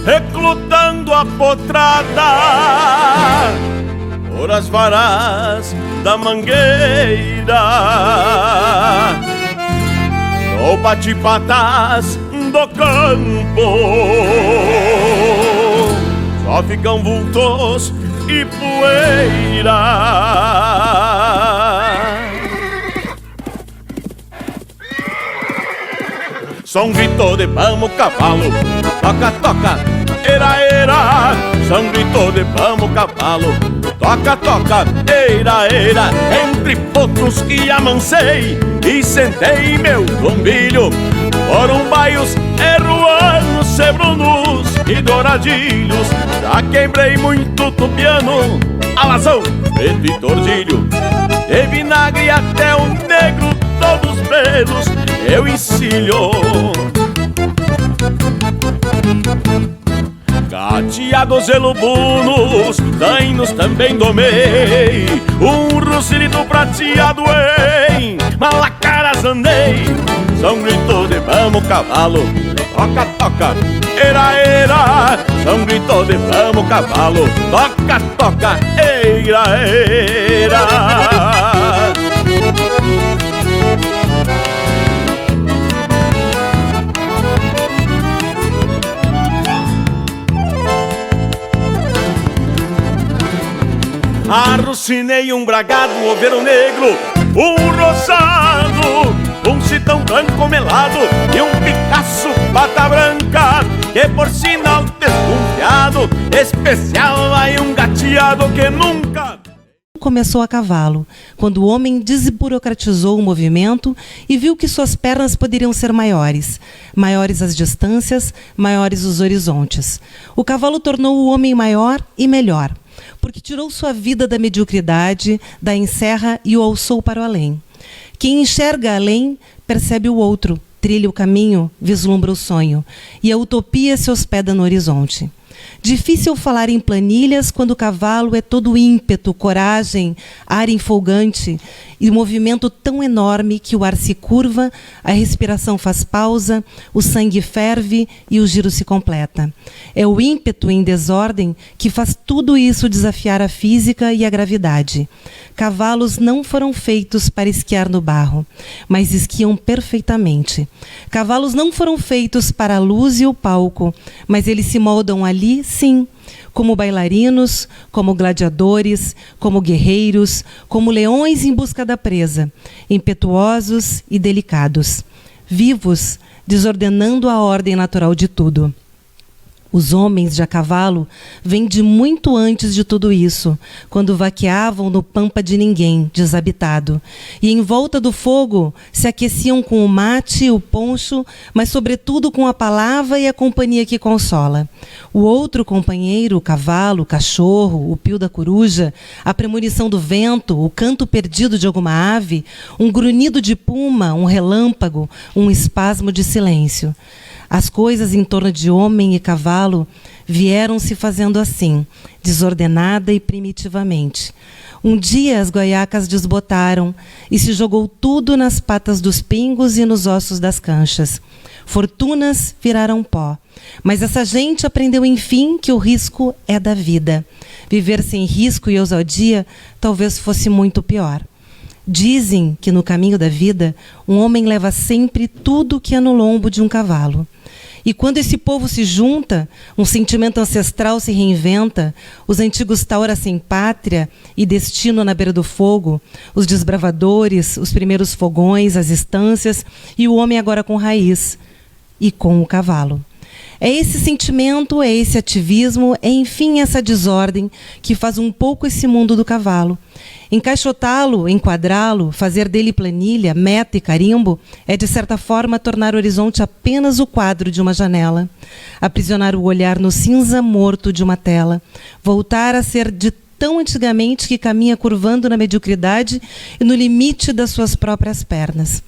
Reclutando a potrada por as varas da mangueira, no bate-patas do campo só ficam vultos e poeira. São grito de vamos cavalo, toca, toca, era, era. São grito de vamos cavalo, toca, toca, era, era. Entre potros que amancei e sentei meu tombilho, foram baios, erruanos, cebrunos e douradilhos. Já quebrei muito tupiano, alazão, preto e tordilho. De vinagre até o negro, todos os pelos eu encilho. Cateados e lubunos, dainos também domei. Um rucilito prateado em Malacaras andei. São grito de vamos cavalo, toca, toca, era, era. São grito de vamos cavalo, toca, toca, era, era. Arrucinei um bragado, um oveiro negro, um rosado, um citão branco melado e um Picasso pata branca, que por sinal desconfiado, especial vai um gateado que nunca... Começou a cavalo, quando o homem desburocratizou o movimento e viu que suas pernas poderiam ser maiores. Maiores as distâncias, maiores os horizontes. O cavalo tornou o homem maior e melhor, porque tirou sua vida da mediocridade, da encerra e o alçou para o além. Quem enxerga além, percebe o outro, trilha o caminho, vislumbra o sonho, e a utopia se hospeda no horizonte. Difícil falar em planilhas quando o cavalo é todo ímpeto, coragem, ar empolgante e movimento tão enorme que o ar se curva, a respiração faz pausa, o sangue ferve e o giro se completa. É o ímpeto em desordem que faz tudo isso desafiar a física e a gravidade. Cavalos não foram feitos para esquiar no barro, mas esquiam perfeitamente. Cavalos não foram feitos para a luz e o palco, mas eles se moldam ali, sim, como bailarinos, como gladiadores, como guerreiros, como leões em busca da presa, impetuosos e delicados, vivos, desordenando a ordem natural de tudo. Os homens de a cavalo vêm de muito antes de tudo isso, quando vaqueavam no pampa de ninguém, desabitado, e em volta do fogo se aqueciam com o mate, o poncho, mas sobretudo com a palavra e a companhia que consola. O outro companheiro, o cavalo, o cachorro, o pio da coruja, a premonição do vento, o canto perdido de alguma ave, um grunhido de puma, um relâmpago, um espasmo de silêncio. As coisas em torno de homem e cavalo vieram se fazendo assim, desordenada e primitivamente. Um dia as guaiacas desbotaram e se jogou tudo nas patas dos pingos e nos ossos das canchas. Fortunas viraram pó. Mas essa gente aprendeu, enfim, que o risco é da vida. Viver sem risco e ousadia talvez fosse muito pior. Dizem que no caminho da vida, um homem leva sempre tudo que é no lombo de um cavalo. E quando esse povo se junta, um sentimento ancestral se reinventa, os antigos taura sem pátria e destino na beira do fogo, os desbravadores, os primeiros fogões, as estâncias, e o homem agora com raiz e com o cavalo. É esse sentimento, é esse ativismo, é enfim essa desordem que faz um pouco esse mundo do cavalo. Encaixotá-lo, enquadrá-lo, fazer dele planilha, meta e carimbo, é de certa forma tornar o horizonte apenas o quadro de uma janela, aprisionar o olhar no cinza morto de uma tela, voltar a ser de tão antigamente que caminha curvando na mediocridade e no limite das suas próprias pernas.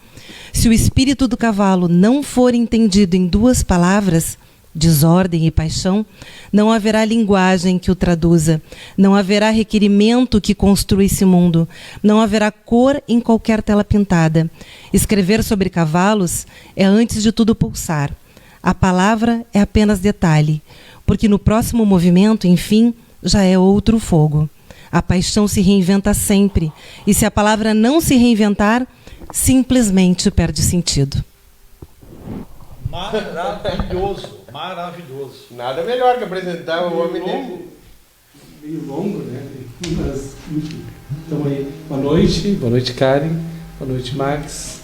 Se o espírito do cavalo não for entendido em duas palavras, desordem e paixão, não haverá linguagem que o traduza, não haverá requerimento que construa esse mundo, não haverá cor em qualquer tela pintada. Escrever sobre cavalos é, antes de tudo, pulsar. A palavra é apenas detalhe, porque no próximo movimento, enfim, já é outro fogo. A paixão se reinventa sempre, e se a palavra não se reinventar, simplesmente perde sentido. Maravilhoso, maravilhoso. Nada melhor que apresentar o homem dele. Meio longo, né? Mas, enfim. Então aí, boa noite, Karen, boa noite, Max,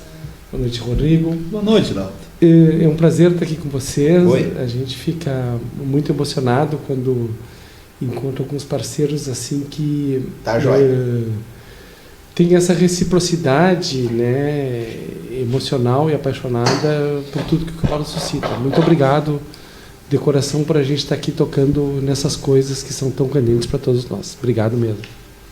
boa noite, Rodrigo. Boa noite, Dalton. É um prazer estar aqui com vocês. Oi. A gente fica muito emocionado quando encontra alguns parceiros assim que Tá jóia. tem essa reciprocidade, né, emocional e apaixonada por tudo que o cavalo suscita. Muito obrigado de coração por a gente estar aqui tocando nessas coisas que são tão candentes para todos nós. Obrigado mesmo.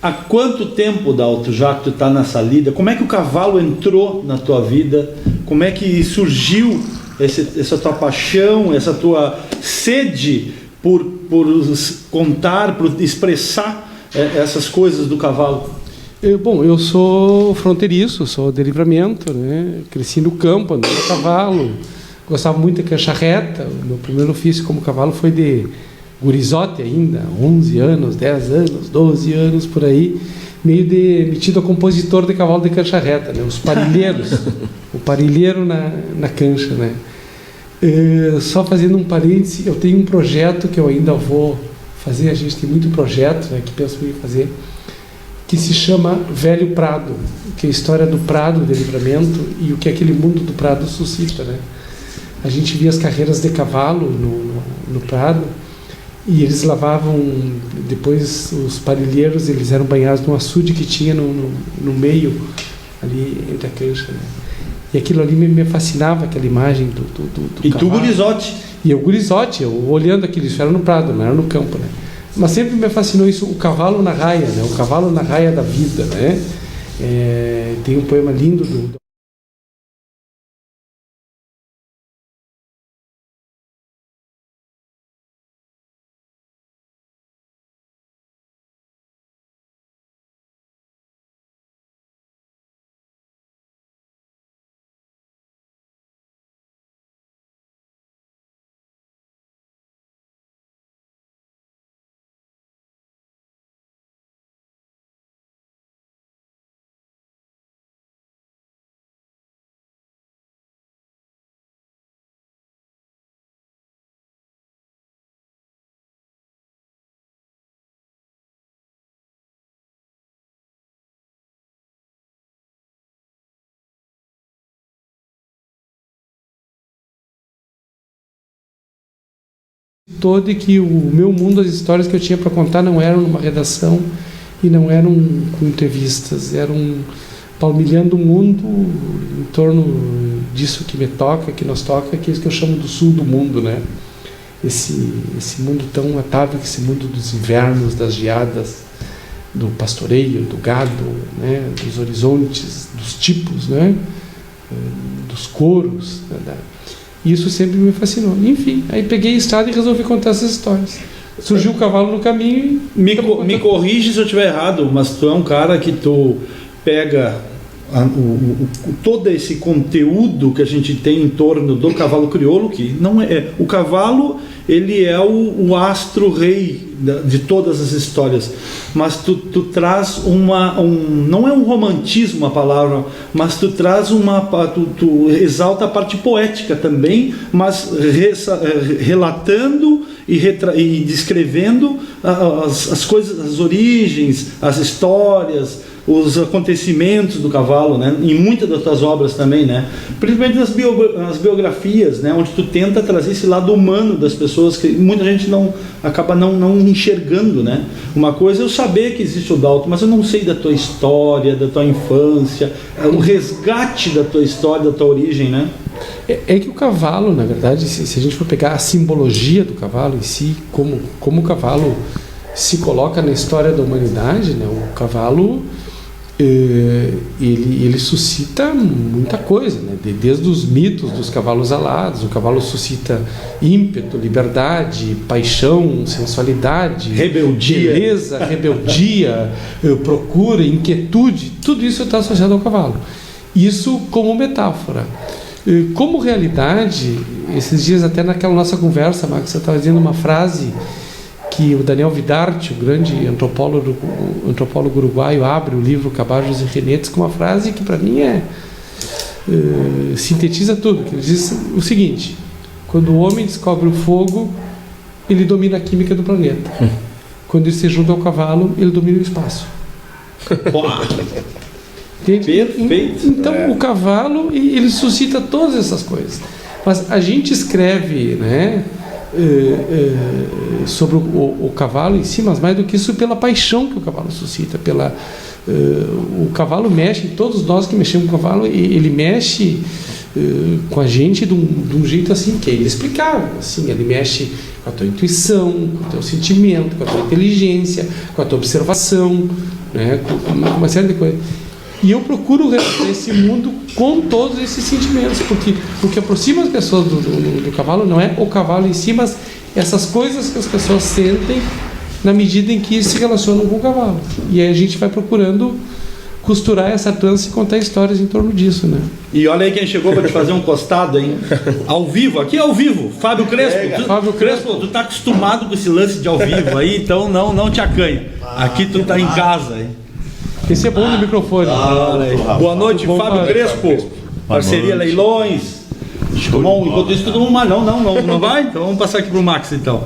Há quanto tempo, Dalton, já que tu está nessa lida? Como é que o cavalo entrou na tua vida? Como é que surgiu essa tua paixão, essa tua sede por contar, por expressar essas coisas do cavalo? Eu sou fronteiriço, sou de Livramento, né? Cresci no campo, andando a cavalo, gostava muito de cancha reta. O meu primeiro ofício como cavalo foi de gurizote ainda, 11 anos, 10 anos, 12 anos, por aí, meio metido a compositor de cavalo de cancha reta, né? Os parilheiros, o parilheiro na cancha, né? Só fazendo um parêntese, eu tenho um projeto que eu ainda vou fazer, a gente tem muito projeto, né, que penso em fazer, que se chama Velho Prado, que é a história do Prado de Livramento e o que aquele mundo do Prado suscita, né? A gente via as carreiras de cavalo no Prado, e eles lavavam, depois os parilheiros, eles eram banhados num açude que tinha no meio, ali entre a cancha, né? E aquilo ali me fascinava, aquela imagem do E cavalo. tu, gurizote? E eu, gurizote, eu olhando aquilo, isso era no Prado, não era no campo, né? Mas sempre me fascinou isso, o cavalo na raia, né? O cavalo na raia da vida, né? Tem um poema lindo do todo que o meu mundo, as histórias que eu tinha para contar não eram numa redação e não eram com entrevistas, eram palmilhando o mundo em torno disso que me toca, que nos toca, que é isso que eu chamo do sul do mundo, né? Esse mundo tão atávico, esse mundo dos invernos, das geadas, do pastoreio, do gado, né? Dos horizontes, dos tipos, né? Dos coros, né? Isso sempre me fascinou. Enfim, aí peguei a estrada e resolvi contar essas histórias. Surgiu o cavalo no caminho e... Me corrige se eu estiver errado, mas tu é um cara que tu pega todo esse conteúdo que a gente tem em torno do cavalo crioulo, que não é... O cavalo, ele é o astro-rei de todas as histórias, mas tu traz não é um romantismo a palavra, mas tu traz tu exalta a parte poética também, mas relatando e descrevendo as coisas, as origens, as histórias, os acontecimentos do cavalo, né? Em muitas das tuas obras também, né? Principalmente nas biografias, né? Onde tu tenta trazer esse lado humano das pessoas que muita gente acaba não enxergando, né? Uma coisa é eu saber que existe o Dalton, mas eu não sei da tua história, da tua infância, o resgate da tua história, da tua origem, né? É que o cavalo, na verdade, se a gente for pegar a simbologia do cavalo em si, como o cavalo se coloca na história da humanidade, né? O cavalo ele suscita muita coisa, né? Desde os mitos dos cavalos alados. O cavalo suscita ímpeto, liberdade, paixão, sensualidade, rebeldia, beleza, rebeldia, procura, inquietude. Tudo isso está associado ao cavalo. Isso como metáfora. Como realidade, esses dias até naquela nossa conversa, Max, você estava dizendo uma frase que o Daniel Vidarte, o grande antropólogo uruguaio, abre o livro Caballos e Renetes com uma frase que para mim sintetiza tudo. Que ele diz o seguinte: quando o homem descobre o fogo, ele domina a química do planeta. Quando ele se junta ao cavalo, ele domina o espaço. Perfeito. Então o cavalo, ele suscita todas essas coisas. Mas a gente escreve, né, sobre o cavalo em si, mas mais do que isso, pela paixão que o cavalo suscita, o cavalo mexe, todos nós que mexemos com o cavalo, ele mexe com a gente de um jeito assim que é inexplicável. Assim, ele mexe com a tua intuição, com o teu sentimento, com a tua inteligência, com a tua observação, né, com uma série de coisas. E eu procuro retratar esse mundo com todos esses sentimentos, porque o que aproxima as pessoas do cavalo não é o cavalo em si, mas essas coisas que as pessoas sentem na medida em que se relacionam com o cavalo. E aí a gente vai procurando costurar essa trança e contar histórias em torno disso, né? E olha aí quem chegou para te fazer um costado, hein? Ao vivo, aqui ao vivo, Fábio Crespo. Fábio Crespo, tu tá acostumado com esse lance de ao vivo aí, então não te acanha. Aqui tu tá em casa, hein? Esse é bom no microfone. Boa noite, Fábio Crespo. Parceria Leilões. Bom, enquanto isso, todo mundo mais. Não vai? Então vamos passar aqui pro Max, então.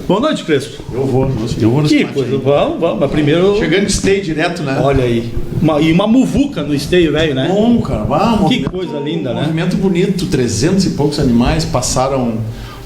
Boa noite, Crespo. Eu vou no Que coisa, vamos. Mas primeiro. Chegando de stay direto, né? Olha aí. E uma muvuca no esteio, velho, né? Bom, cara. Que coisa linda, né? Movimento bonito. 300 e poucos animais. Passaram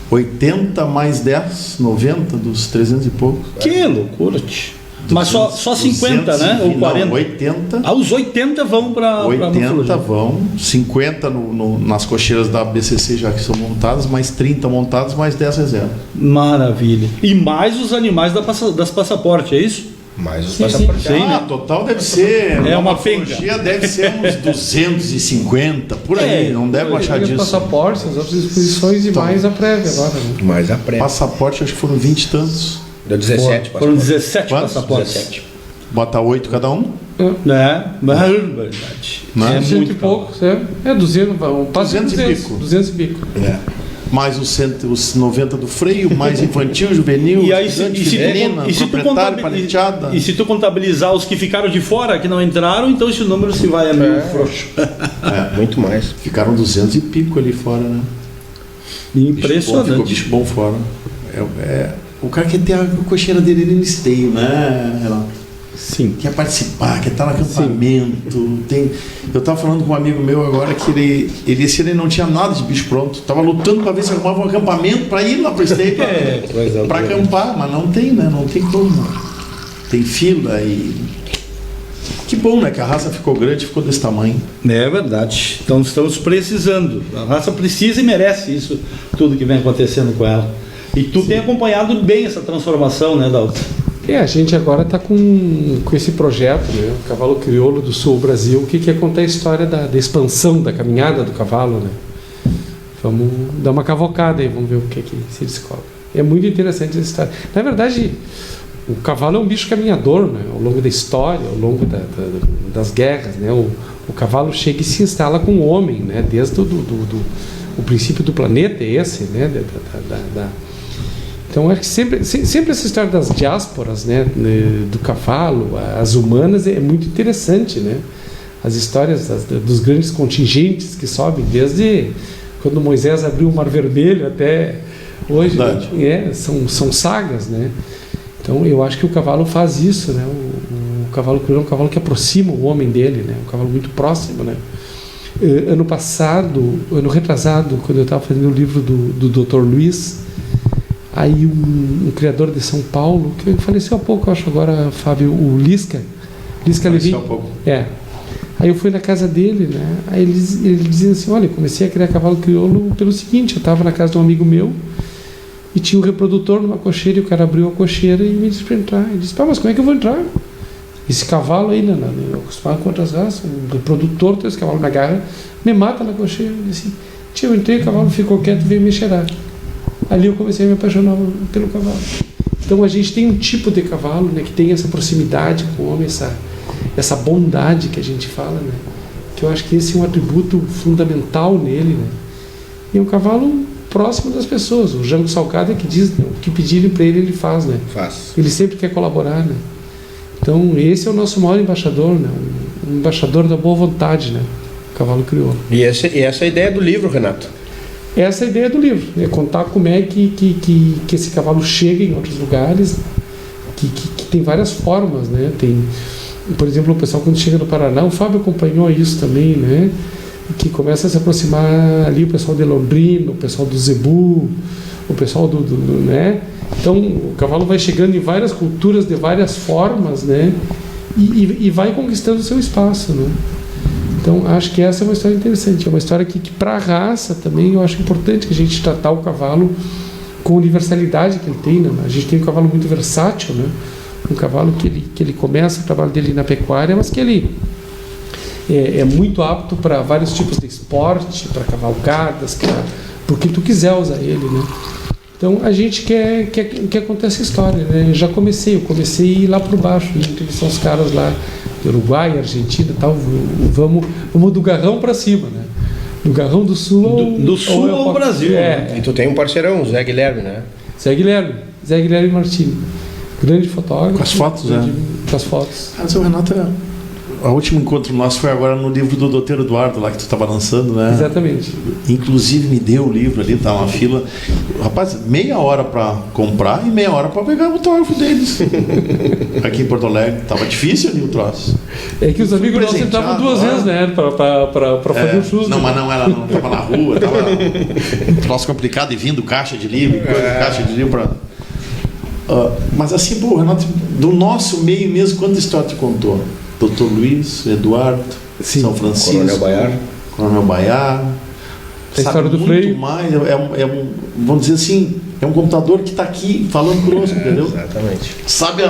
80 mais 10, 90 dos 300 e poucos. Que loucura, tch. Mas só 50, né? Ou 40? Não, 80. Os 80 vão para 80 vão, 50 nas cocheiras da BCC já que são montadas, mais 30 montadas, mais 10 reservas. Maravilha. E mais os animais das passaportes, é isso? Mais os passaportes. Sim, né? Total deve ser. É uma morfologia deve ser uns 250, por aí, não deve baixar os disso. passaportes, as outras exposições e mais a prévia agora, né? Mais a pré. Passaporte, acho que foram 20 e tantos. Deu 17 Foram 17 Quantos? passaportes. 17. Bota 8 cada um. Né? Verdade. Né? É 100 muito e poucos, é 200, quase 200 e pico. 200 e pico. Mais os 90 do freio, mais infantil, juvenil, E aí, estudante, se tu feminina, proprietário, paleteada. e se tu contabilizar os que ficaram de fora, que não entraram, então esse número se vai a meio frouxo. Muito mais. Ficaram 200 e pico ali fora, né? Impressionante. Ficou bicho bom fora. O cara quer ter a cocheira dele no esteio, né, Renato? Sim. Quer participar, quer estar no acampamento. Eu estava falando com um amigo meu agora que ele não tinha nada de bicho pronto. Estava lutando para ver se arrumava um acampamento para ir lá para o esteio para acampar, mas não tem, né? Não tem como. Tem fila e. Que bom, né? Que a raça ficou grande, ficou desse tamanho. É verdade. Então estamos precisando. A raça precisa e merece isso, tudo que vem acontecendo com ela. E tu tem acompanhado bem essa transformação, né, Dalton? A gente agora está com esse projeto, né, o Cavalo Crioulo do Sul Brasil, que é contar a história da expansão, da caminhada do cavalo, né? Vamos dar uma cavocada aí, vamos ver o que se descobre. É muito interessante essa história. Na verdade, o cavalo é um bicho caminhador, né? Ao longo da história, ao longo das guerras, né? O cavalo chega e se instala com o homem, né? Desde o princípio do planeta é esse, né? Então, acho que sempre essa história das diásporas, né, do cavalo, as humanas, é muito interessante, né? As histórias dos grandes contingentes que sobem, desde quando Moisés abriu o Mar Vermelho até hoje, são sagas, né? Então, eu acho que o cavalo faz isso, né? O cavalo crioulo é um cavalo que aproxima o homem dele, né? Um cavalo muito próximo, né? Ano retrasado, quando eu estava fazendo o livro do Dr. Luiz, aí um criador de São Paulo, que faleceu há pouco, eu acho agora, Fábio, o Lisca Levi. Há pouco. Aí eu fui na casa dele, né? Aí ele dizia assim, olha, comecei a criar cavalo crioulo pelo seguinte, eu estava na casa de um amigo meu e tinha um reprodutor numa cocheira e o cara abriu a cocheira e me disse para entrar. Ele disse, mas como é que eu vou entrar? Esse cavalo aí, eu acostumado com outras raças, o reprodutor tem esse cavalo na garra, me mata na cocheira. Assim, tio, eu entrei, o cavalo ficou quieto e veio me cheirar. Ali eu comecei a me apaixonar pelo cavalo. Então a gente tem um tipo de cavalo, né, que tem essa proximidade com o homem, essa bondade que a gente fala, né, que eu acho que esse é um atributo fundamental nele, né. E é um cavalo próximo das pessoas. O Jango Salgado é que diz, né, o que pedirem para ele faz, né. Faz. Ele sempre quer colaborar, né. Então esse é o nosso maior embaixador, né, um embaixador da boa vontade, né, o cavalo crioulo. E essa é a ideia do livro, Renato. Essa é a ideia do livro, é contar como é que esse cavalo chega em outros lugares, que tem várias formas, né? Tem, por exemplo, o pessoal quando chega no Paraná, o Fábio acompanhou isso também, né? Que começa a se aproximar ali o pessoal de Londrina, o pessoal do Zebu, o pessoal né? Então o cavalo vai chegando em várias culturas de várias formas, né? E vai conquistando o seu espaço, né? Então, acho que essa é uma história interessante. É uma história que para a raça também eu acho importante que a gente tratar o cavalo com a universalidade que ele tem, né? A gente tem um cavalo muito versátil, né? Um cavalo que ele começa o trabalho dele na pecuária, mas que ele é muito apto para vários tipos de esporte, para cavalgadas, para o que tu quiser usar ele, né? Então, a gente quer contar essa história, né? Eu comecei a ir lá por baixo, entrevistar os caras lá Uruguai, Argentina e tal, vamos do Garrão para cima, né? Do Garrão do Sul do Sul ao Brasil. E tu tem um parceirão, o Zé Guilherme, né? Zé Guilherme Martini, grande fotógrafo. Com as fotos, né? Com as fotos. Seu Renato, o último encontro nosso foi agora no livro do Dr. Eduardo, lá que tu estava lançando, né? Exatamente. Inclusive me deu o livro ali, tá uma fila. Rapaz, meia hora para comprar e meia hora para pegar o autógrafo deles. Aqui em Porto Alegre. Tava difícil ali o troço. É que os amigos nossos entravam duas vezes, né? Para fazer o churros. Não, mas não, ela não tava na rua, tava um troço complicado e vindo caixa de livro, caixa de livro para. Mas assim, pô, Renato, do nosso meio mesmo, quanta história tu contou? Dr. Luiz, Eduardo, sim. São Francisco, Coronel Baiar, a história do muito freio. Mais, vamos dizer assim, é um computador que está aqui falando conosco, entendeu? Exatamente. Sabe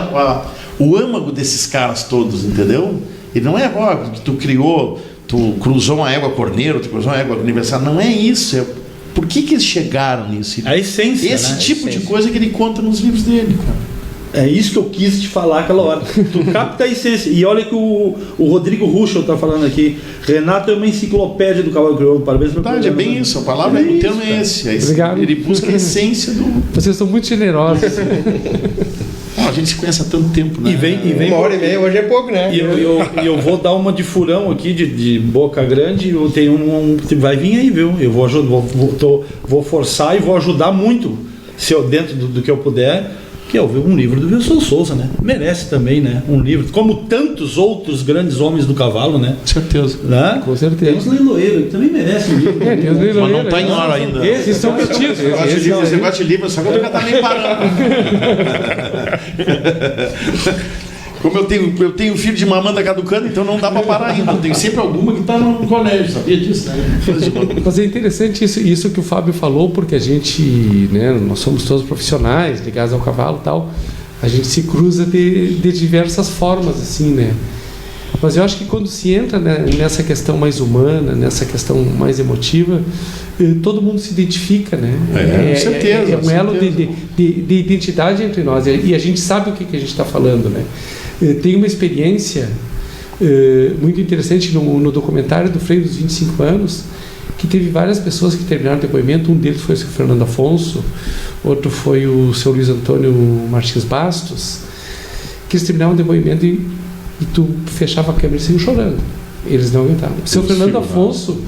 o âmago desses caras todos, entendeu? E não é que tu criou, tu cruzou uma égua corneiro, tu cruzou uma égua aniversário, não é isso, por que eles chegaram nisso? A essência, esse né? tipo de coisa que ele conta nos livros dele, cara. É isso que eu quis te falar aquela hora. Tu capta a essência. E olha que o Rodrigo Ruschel está falando aqui. Renato é uma enciclopédia do cavalo crioulo. Parabéns pelo programa. É bem isso. A palavra, o termo é esse. Obrigado. Ele busca a essência do... Vocês são muito generosos. A gente se conhece há tanto tempo, né? E vem uma hora e meia hoje é pouco, né? E eu vou dar uma de furão aqui, de boca grande. Eu tenho vai vir aí, viu? Eu vou ajudar, vou forçar e vou ajudar muito, se eu, dentro do que eu puder, que é um livro do Wilson Souza, né? Merece também, né? Um livro, como tantos outros grandes homens do cavalo, né? Com certeza. Né? Com certeza. Tem os leiloeiros que também merecem um livro. Tem os leiloeiros. Mas não está em hora ainda. Esses são metidos. Esse negócio de livro, só que eu já tá nem parando. Como eu tenho filho de mamanda caducando, então não dá para parar ainda. Tem sempre alguma que está no colégio, sabia disso? Né? Mas é interessante isso que o Fábio falou, porque a gente, né, nós somos todos profissionais, ligados ao cavalo e tal, a gente se cruza de diversas formas, assim, né? Mas eu acho que quando se entra, né, nessa questão mais humana, nessa questão mais emotiva, todo mundo se identifica, né? Com certeza. É um elo de identidade entre nós, e a gente sabe o que a gente está falando, né? Tem uma experiência muito interessante no documentário do Freio dos 25 anos, que teve várias pessoas que terminaram o depoimento. Um deles foi o seu Fernando Afonso, outro foi o seu Luiz Antônio Martins Bastos, que eles terminavam o depoimento e tu fechava a câmera e saiu chorando. Eles não aguentavam. O seu Fernando Afonso,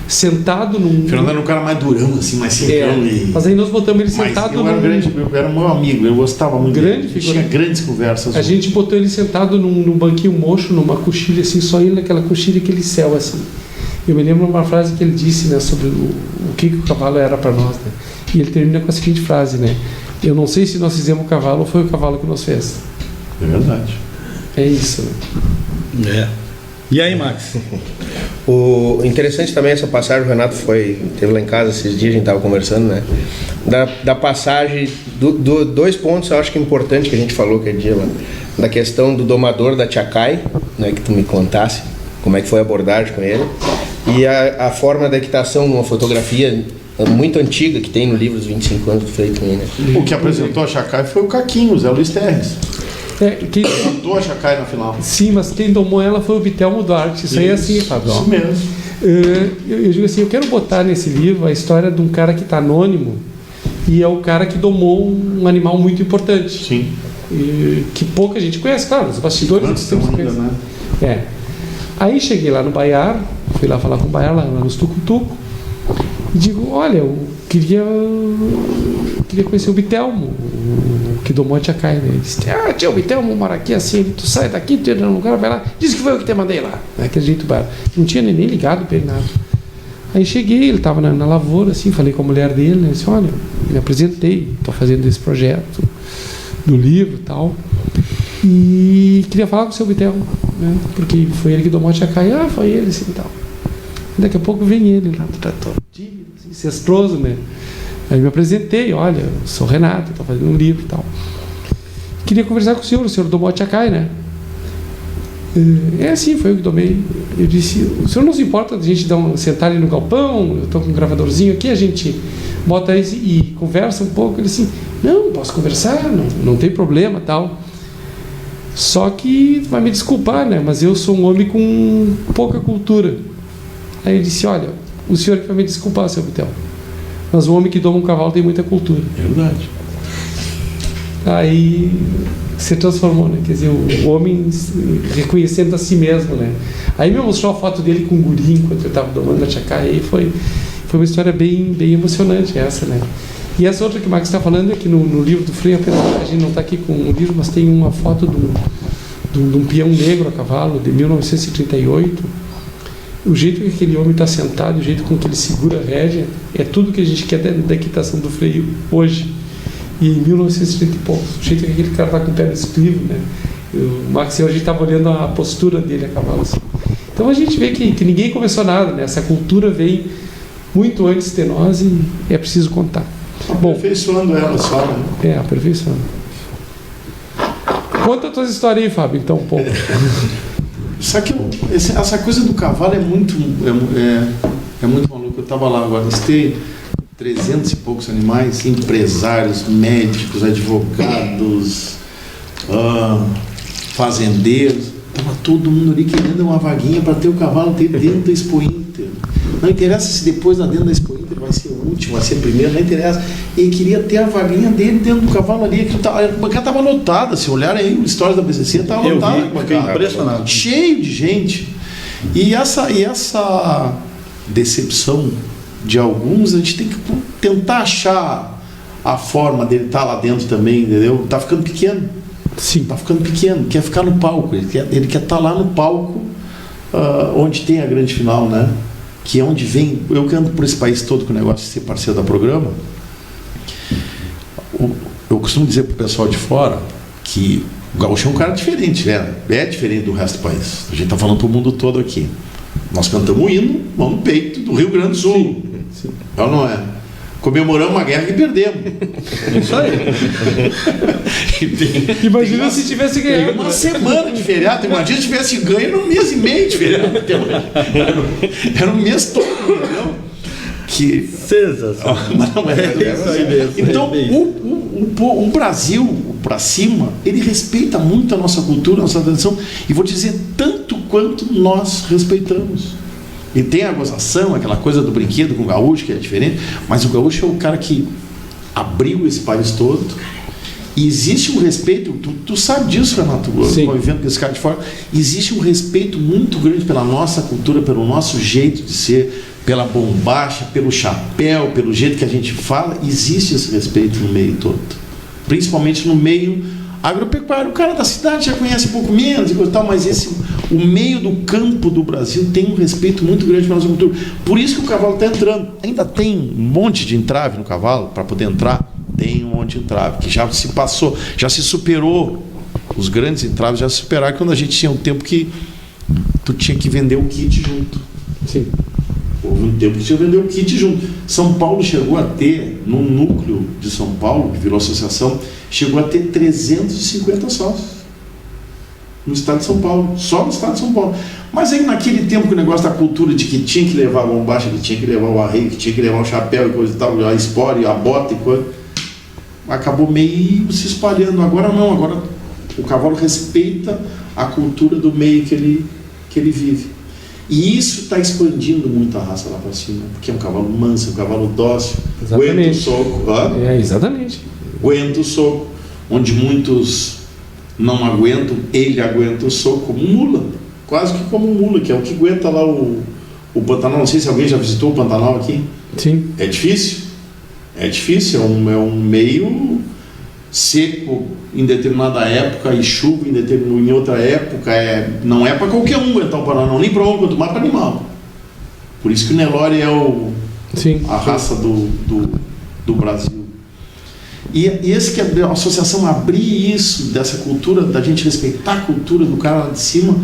sentado num... Fernando era um cara mais durão, assim, mais secão. Mas aí nós botamos ele sentado eu era meu amigo, eu gostava muito dele. Tinha grandes conversas. A gente botou ele sentado num banquinho mocho, numa coxilha, assim, só ele naquela coxilha, aquele céu, assim. Eu me lembro uma frase que ele disse, né, sobre o que o cavalo era para nós, né? E ele termina com a seguinte frase, né? Eu não sei se nós fizemos o cavalo ou foi o cavalo que nos fez. É verdade. É isso, né? E aí, Max? O interessante também essa passagem, o Renato teve lá em casa esses dias, a gente estava conversando, né? Da passagem, dois pontos eu acho que é importante que a gente falou aquele dia lá. da questão do domador da Chacai, né, que tu me contasse como é que foi a abordagem com ele, e a forma da equitação numa fotografia muito antiga que tem no livro dos 25 anos do Frei também, né? O que apresentou a Chacai foi o Caquinho, o Zé Luiz Terres. Quem Botou a Chacai na final. Sim, mas quem domou ela foi o Bitelmo Duarte. Isso aí é assim, Fábio. Isso mesmo. Eu digo assim, eu quero botar nesse livro a história de um cara que está anônimo e é o cara que domou um animal muito importante. Sim. Que pouca gente conhece, claro, os bastidores Antes sempre ainda, conhecem. né? Aí cheguei lá no Baiar, fui lá falar com o Baiar, lá nos Tucutuco, e digo, olha, eu queria conhecer o Bitelmo, o que domou a Chacai, né? Ele disse, tio, o Bitelmo mora aqui assim, tu sai daqui, tu entra no lugar, vai lá, diz que foi eu que te mandei lá. Aquele jeito, não tinha nem ligado pra ele nada. Aí cheguei, ele estava na lavoura, assim, falei com a mulher dele, né? Disse, olha, me apresentei, estou fazendo esse projeto do livro e tal, e queria falar com o seu Bitelmo, né? Porque foi ele que domou a Chacai. Foi ele, assim, e tal. Daqui a pouco vem ele lá, cestroso, né? Aí me apresentei, olha, eu sou o Renato, estou fazendo um livro e tal. Queria conversar com o senhor domou a Chacai, né? Sim, foi eu que domei. Eu disse, o senhor não se importa de a gente sentar ali no galpão, eu estou com um gravadorzinho aqui, a gente bota isso e conversa um pouco. Ele disse, não, posso conversar, não tem problema, tal. Só que, vai me desculpar, né? Mas eu sou um homem com pouca cultura. Aí ele disse, olha, o senhor que vai me desculpar, seu Bitelmo, mas o homem que doma um cavalo tem muita cultura. É verdade. Aí se transformou, né? Quer dizer, o homem reconhecendo a si mesmo, né? Aí me mostrou a foto dele com o guri enquanto eu estava domando a Chacai. Aí foi uma história bem emocionante essa, né? E essa outra que o Marcos está falando é que no livro do Frei, a gente não está aqui com o livro, mas tem uma foto de um peão negro a cavalo de 1938. O jeito que aquele homem está sentado, o jeito com que ele segura a rédea, é tudo que a gente quer da equitação do freio hoje. E em 1930 e poucos, o jeito que aquele cara está com o pé no estribo, né? O Max e eu, a gente estava olhando a postura dele a cavalo assim. Então a gente vê que ninguém começou nada, né? Essa cultura vem muito antes de nós e é preciso contar. Aperfeiçoando ela só, né? Aperfeiçoando. Conta as tuas histórias aí, Fábio, então, um pouco. Só que essa coisa do cavalo é muito maluco. Eu estava lá agora, tem 300 e poucos animais, empresários, médicos, advogados, fazendeiros. Estava todo mundo ali querendo uma vaguinha para ter o cavalo dentro da Expo Inter. Não interessa se depois lá dentro da Expo Inter vai ser o último, vai ser o primeiro, não interessa. Ele queria ter a vaguinha dele dentro do cavalo ali. A bancada estava lotada. Se olharem aí, histórias da BCC, estava lotada. Fiquei impressionado. Cheio de gente. E essa decepção de alguns, a gente tem que tentar achar a forma dele estar lá dentro também, entendeu? Tá ficando pequeno. Sim. Tá ficando pequeno, quer ficar no palco. Ele quer estar lá no palco, onde tem a grande final, né? Que é onde vem. Eu que ando por esse país todo com o negócio de ser parceiro da programa. Eu costumo dizer pro pessoal de fora que o gaúcho é um cara diferente, né? É diferente do resto do país. A gente tá falando pro mundo todo aqui. Nós cantamos o hino, mão no peito, do Rio Grande do Sul. Sim. É ou não é? Comemoramos uma guerra que perdemos. Isso aí. Imagina se tivesse Tem ganhado. uma semana de feriado. Imagina se tivesse ganho no mês e meio de feriado. Era um mês todo, entendeu? Que... Mas não é isso aí mesmo. Então, o Brasil, para cima, ele respeita muito a nossa cultura, a nossa tradição. E vou dizer, tanto quanto nós respeitamos. E tem a gozação, aquela coisa do brinquedo com o gaúcho, que é diferente, mas o gaúcho é o cara que abriu esse país todo. E existe um respeito, tu sabe disso, Renato, convivendo com esse cara de fora, existe um respeito muito grande pela nossa cultura, pelo nosso jeito de ser, pela bombacha, pelo chapéu, pelo jeito que a gente fala. Existe esse respeito no meio todo, principalmente no meio agropecuário. O cara da cidade já conhece um pouco menos e coisa tal, mas o meio do campo do Brasil tem um respeito muito grande pela nossa cultura. Por isso que o cavalo está entrando. Ainda tem um monte de entrave no cavalo para poder entrar. Tem um monte de entrave que já se passou, já se superou. Os grandes entraves já se superaram quando a gente tinha um tempo que tu tinha que vender o kit junto. Sim. Houve um tempo que tinha que vender o kit junto. São Paulo chegou a ter, no núcleo de São Paulo, que virou associação, chegou a ter 350 sócios. no estado de São Paulo, só no estado de São Paulo. Mas aí naquele tempo que o negócio da cultura de que tinha que levar a bombacha, que tinha que levar o arreio, que tinha que levar o chapéu e coisa e tal, a espora e a bota e coisa, acabou meio se espalhando. Agora não, agora o cavalo respeita a cultura do meio que ele vive. E isso está expandindo muito a raça lá para cima, porque é um cavalo manso, um cavalo dócil, aguenta o soco. Exatamente. Aguenta o soco, onde muitos não aguentam, ele aguenta o soco como mula, quase que como mula, que é o que aguenta lá o Pantanal. Não sei se alguém já visitou o Pantanal aqui. Sim. É difícil, é um meio seco em determinada época e chuva em outra época. Não é para qualquer um aguentar o Pantanal, nem para homem, quanto mais para animal. Por isso que o Nelore é a raça do Brasil. E esse que a associação abrir isso, dessa cultura, da gente respeitar a cultura do cara lá de cima,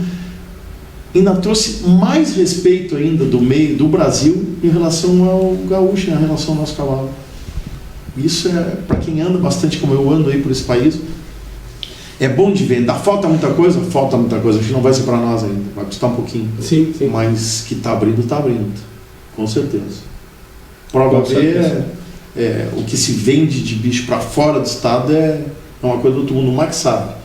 ainda trouxe mais respeito ainda do meio do Brasil em relação ao gaúcho, em relação ao nosso cavalo. Isso é, para quem anda bastante como eu ando aí por esse país, é bom de ver. Falta muita coisa, acho que não vai ser para nós ainda, vai custar um pouquinho. Sim. Mas que está abrindo, com certeza. Prova ver, o que se vende de bicho para fora do estado é uma coisa do outro mundo. O Max sabe.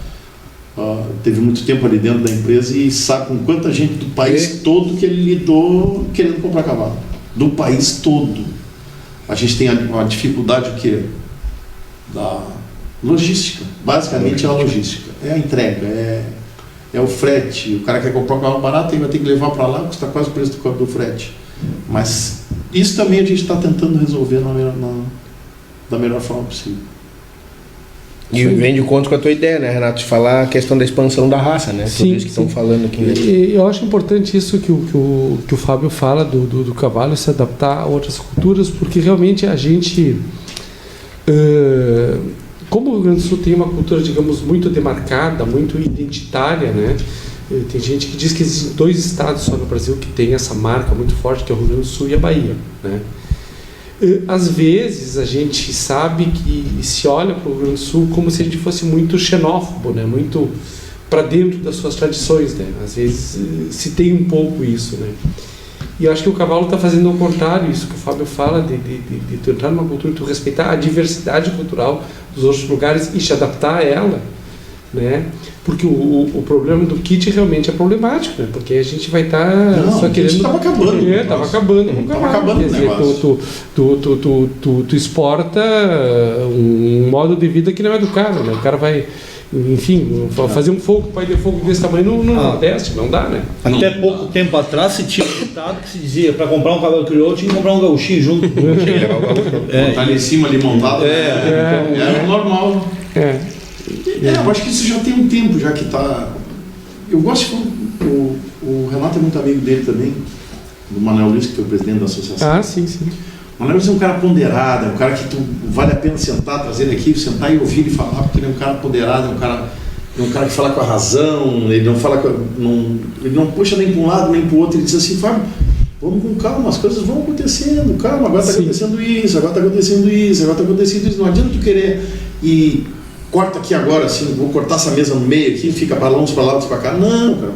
Teve muito tempo ali dentro da empresa e sabe com quanta gente do país todo que ele lidou querendo comprar cavalo. Do país todo. A gente tem uma dificuldade o quê? Da logística. Basicamente é a logística. É a entrega, é o frete. O cara quer comprar um cavalo barato, ele vai ter que levar para lá, custa quase o preço do frete. Mas isso também a gente está tentando resolver da melhor forma possível. E vem de conta com a tua ideia, né, Renato? De falar a questão da expansão da raça, né? Tudo isso que estão falando aqui. Né? E eu acho importante isso que o Fábio fala do cavalo se adaptar a outras culturas, porque realmente a gente, como o Rio Grande do Sul tem uma cultura, digamos, muito demarcada, muito identitária, né? Tem gente que diz que existem 2 estados só no Brasil que tem essa marca muito forte, que é o Rio Grande do Sul e a Bahia, né? Às vezes a gente sabe que se olha para o Rio Grande do Sul como se a gente fosse muito xenófobo, né? Muito para dentro das suas tradições, né? Às vezes se tem um pouco isso, né? E eu acho que o cavalo está fazendo ao contrário, isso que o Fábio fala, de tu entrar numa cultura, tu respeitar a diversidade cultural dos outros lugares e te adaptar a ela, né? Porque o problema do kit realmente é problemático, né? Porque a gente vai estar só querendo... Estava acabando. Estava acabando. Estava acabando o negócio. Tu exporta um modo de vida que não é do cara, né? O cara vai, enfim, fazer um fogo, pai de fogo desse tamanho no Nordeste, não dá, né? Até pouco tempo atrás se tinha um ditado que se dizia, para comprar um cavalo crioulo tinha que comprar um gauchinho junto. Botar ali em cima, ali montado. Era normal. Eu acho que isso já tem um tempo, já que está... Eu gosto que o Renato é muito amigo dele também, do Manuel Luiz, que foi o presidente da associação. Sim. O Manuel Luiz é um cara ponderado, é um cara que vale a pena sentar, trazer ele aqui, sentar e ouvir ele falar, porque ele é um cara ponderado, é um cara que fala com a razão, ele não fala ele não puxa nem para um lado nem para o outro, ele diz assim, Fábio, vamos com calma, as coisas vão acontecendo, calma, agora está acontecendo isso, agora está acontecendo isso, agora está acontecendo isso, não adianta tu querer e corta aqui agora, assim, vou cortar essa mesa no meio aqui, fica para lá, uns para lá, outros para cá. Não, cara,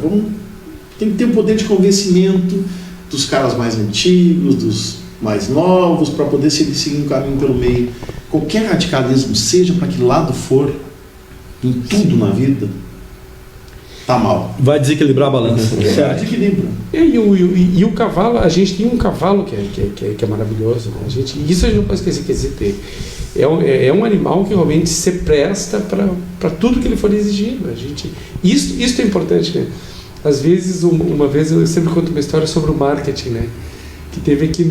tem que ter um poder de convencimento dos caras mais antigos, dos mais novos, para poder seguir um caminho pelo meio. Qualquer radicalismo, seja para que lado for, em tudo na vida, tá mal. Vai desequilibrar a balança. Desequilibra. E o cavalo, a gente tem um cavalo que é maravilhoso, né? Isso a gente não pode esquecer, quer dizer, é um animal que realmente se presta para tudo que ele for exigido. Isso é importante, né? Às vezes, uma vez eu sempre conto uma história sobre o marketing, né? Que teve aqui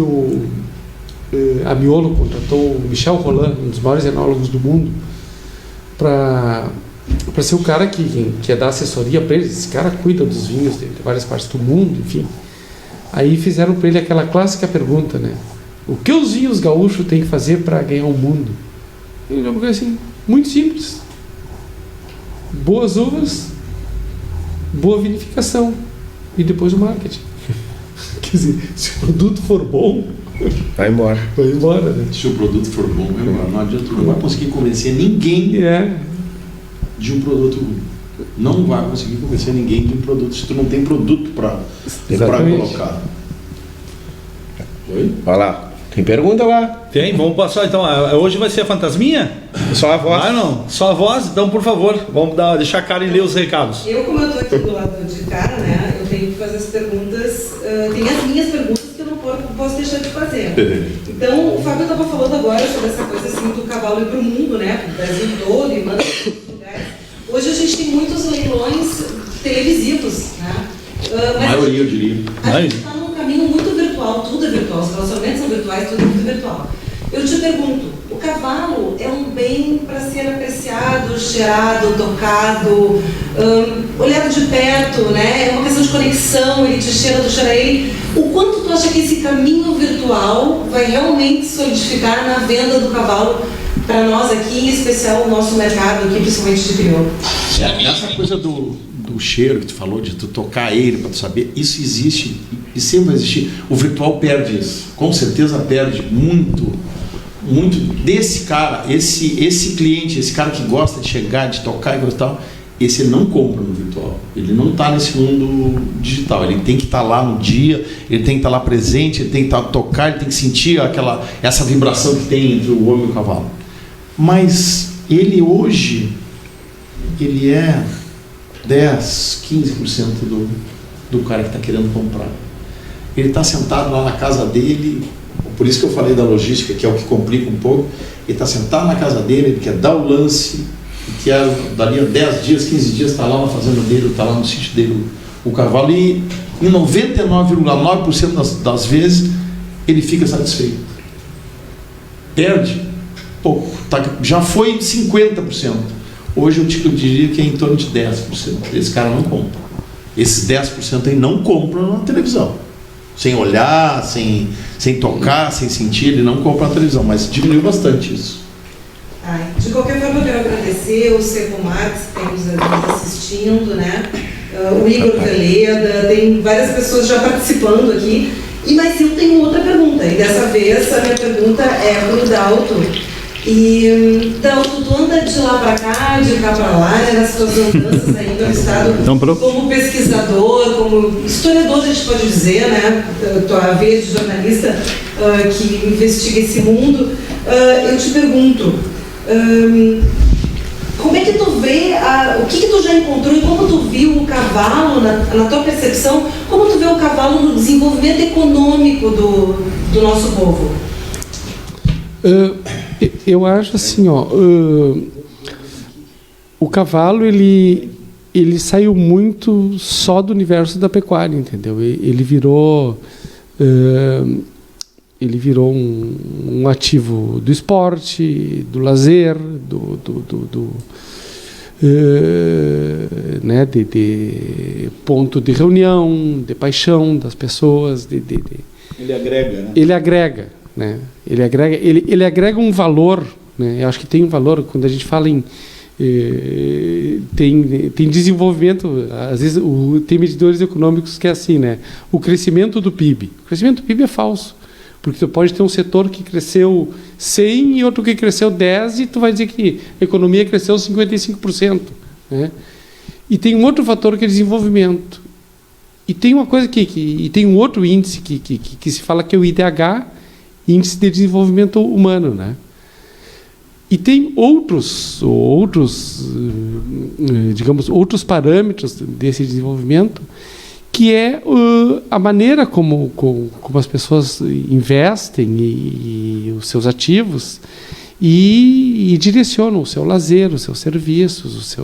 a Miolo contratou o Michel Roland, um dos maiores enólogos do mundo, para ser o cara que ia dar assessoria para eles. Esse cara cuida dos vinhos de várias partes do mundo, enfim. Aí fizeram para ele aquela clássica pergunta, né? O que os vinhos gaúchos têm que fazer para ganhar o mundo? Ele falou assim, muito simples. Boas uvas, boa vinificação e depois o marketing. Quer dizer, se o produto for bom, vai embora, né? Se o produto for bom, vai embora. Não adianta, não vai conseguir convencer ninguém de um produto ruim. Não vai conseguir convencer ninguém de um produto se tu não tem produto para colocar. Oi? Olha lá. Tem pergunta lá? Tem, vamos passar então. Hoje vai ser a fantasminha? Só a voz. Ah, não. Só a voz? Então, por favor, vamos deixar a Karen ler os recados. Como eu estou aqui do lado de cá, né, eu tenho que fazer as perguntas. Tem as minhas perguntas que eu não posso deixar de fazer. Então, o Fábio estava falando agora sobre essa coisa assim do cavalo ir para o mundo, né? O Brasil todo e manda para outros lugares. Hoje a gente tem muitos leilões televisivos, né? A maioria, eu diria. A gente está num caminho muito virtual, tudo é virtual, os relacionamentos são virtuais, tudo é muito virtual. Eu te pergunto, o cavalo é um bem para ser apreciado, cheirado, tocado, olhado de perto, né? É uma questão de conexão, ele te cheira, tu cheira ele. O quanto tu acha que esse caminho virtual vai realmente solidificar na venda do cavalo para nós aqui, em especial o nosso mercado aqui, principalmente de crioulo? Essa coisa do cheiro que tu falou, de tu tocar ele para tu saber, isso existe e sempre vai existir. O virtual perde isso, com certeza perde muito desse cara, esse cliente, esse cara que gosta de chegar, de tocar e tal, esse ele não compra no virtual, ele não está nesse mundo digital, ele tem que estar lá no dia, ele tem que estar lá presente, ele tem que tocar, ele tem que sentir essa vibração que tem entre o homem e o cavalo. Mas ele hoje, ele é 10, 15% do cara que está querendo comprar. Ele está sentado lá na casa dele, por isso que eu falei da logística, que é o que complica um pouco. Ele está sentado na casa dele, ele quer dar o lance, que dali a 10 dias, 15 dias está lá na fazenda dele, está lá no sítio dele o cavalo, e em 99,9% das vezes ele fica satisfeito. Perde pouco, já foi 50%. Hoje eu diria que é em torno de 10%. Esse cara não compra. Esses 10% aí não compram na televisão. Sem olhar, sem tocar, sem sentir, ele não compra na televisão, mas diminuiu bastante isso. De qualquer forma, eu quero agradecer o Seco Marques, que tem nos assistindo, né? O Igor Veleda, tem várias pessoas já participando aqui. Mas eu tenho outra pergunta, e dessa vez a minha pergunta é para o Dalto. E Dalto, tu anda de lá para cá, de cá para lá, né, nas tuas andanças aí no estado, como pesquisador, como historiador, a gente pode dizer, né? Tua veia de jornalista que investiga esse mundo. Eu te pergunto, como é que tu vê, o que tu já encontrou e como tu viu o cavalo, na tua percepção, como tu vê o cavalo no desenvolvimento econômico do nosso povo? Eu acho assim, o cavalo ele saiu muito só do universo da pecuária, entendeu? Ele virou um ativo do esporte, do lazer, né, de ponto de reunião, de paixão das pessoas. Ele agrega, né? Ele agrega, né? Ele agrega um valor, né? Eu acho que tem um valor quando a gente fala em tem desenvolvimento. Às vezes tem medidores econômicos que é assim, né? O crescimento do PIB. O crescimento do PIB é falso, porque tu pode ter um setor que cresceu 100 e outro que cresceu 10 e tu vai dizer que a economia cresceu 55%, né? E tem um outro fator que é desenvolvimento. E tem uma coisa e tem um outro índice que se fala que é o IDH, Índice de Desenvolvimento Humano, né? E tem outros parâmetros desse desenvolvimento, que é a maneira como as pessoas investem e os seus ativos e direcionam o seu lazer, os seus serviços,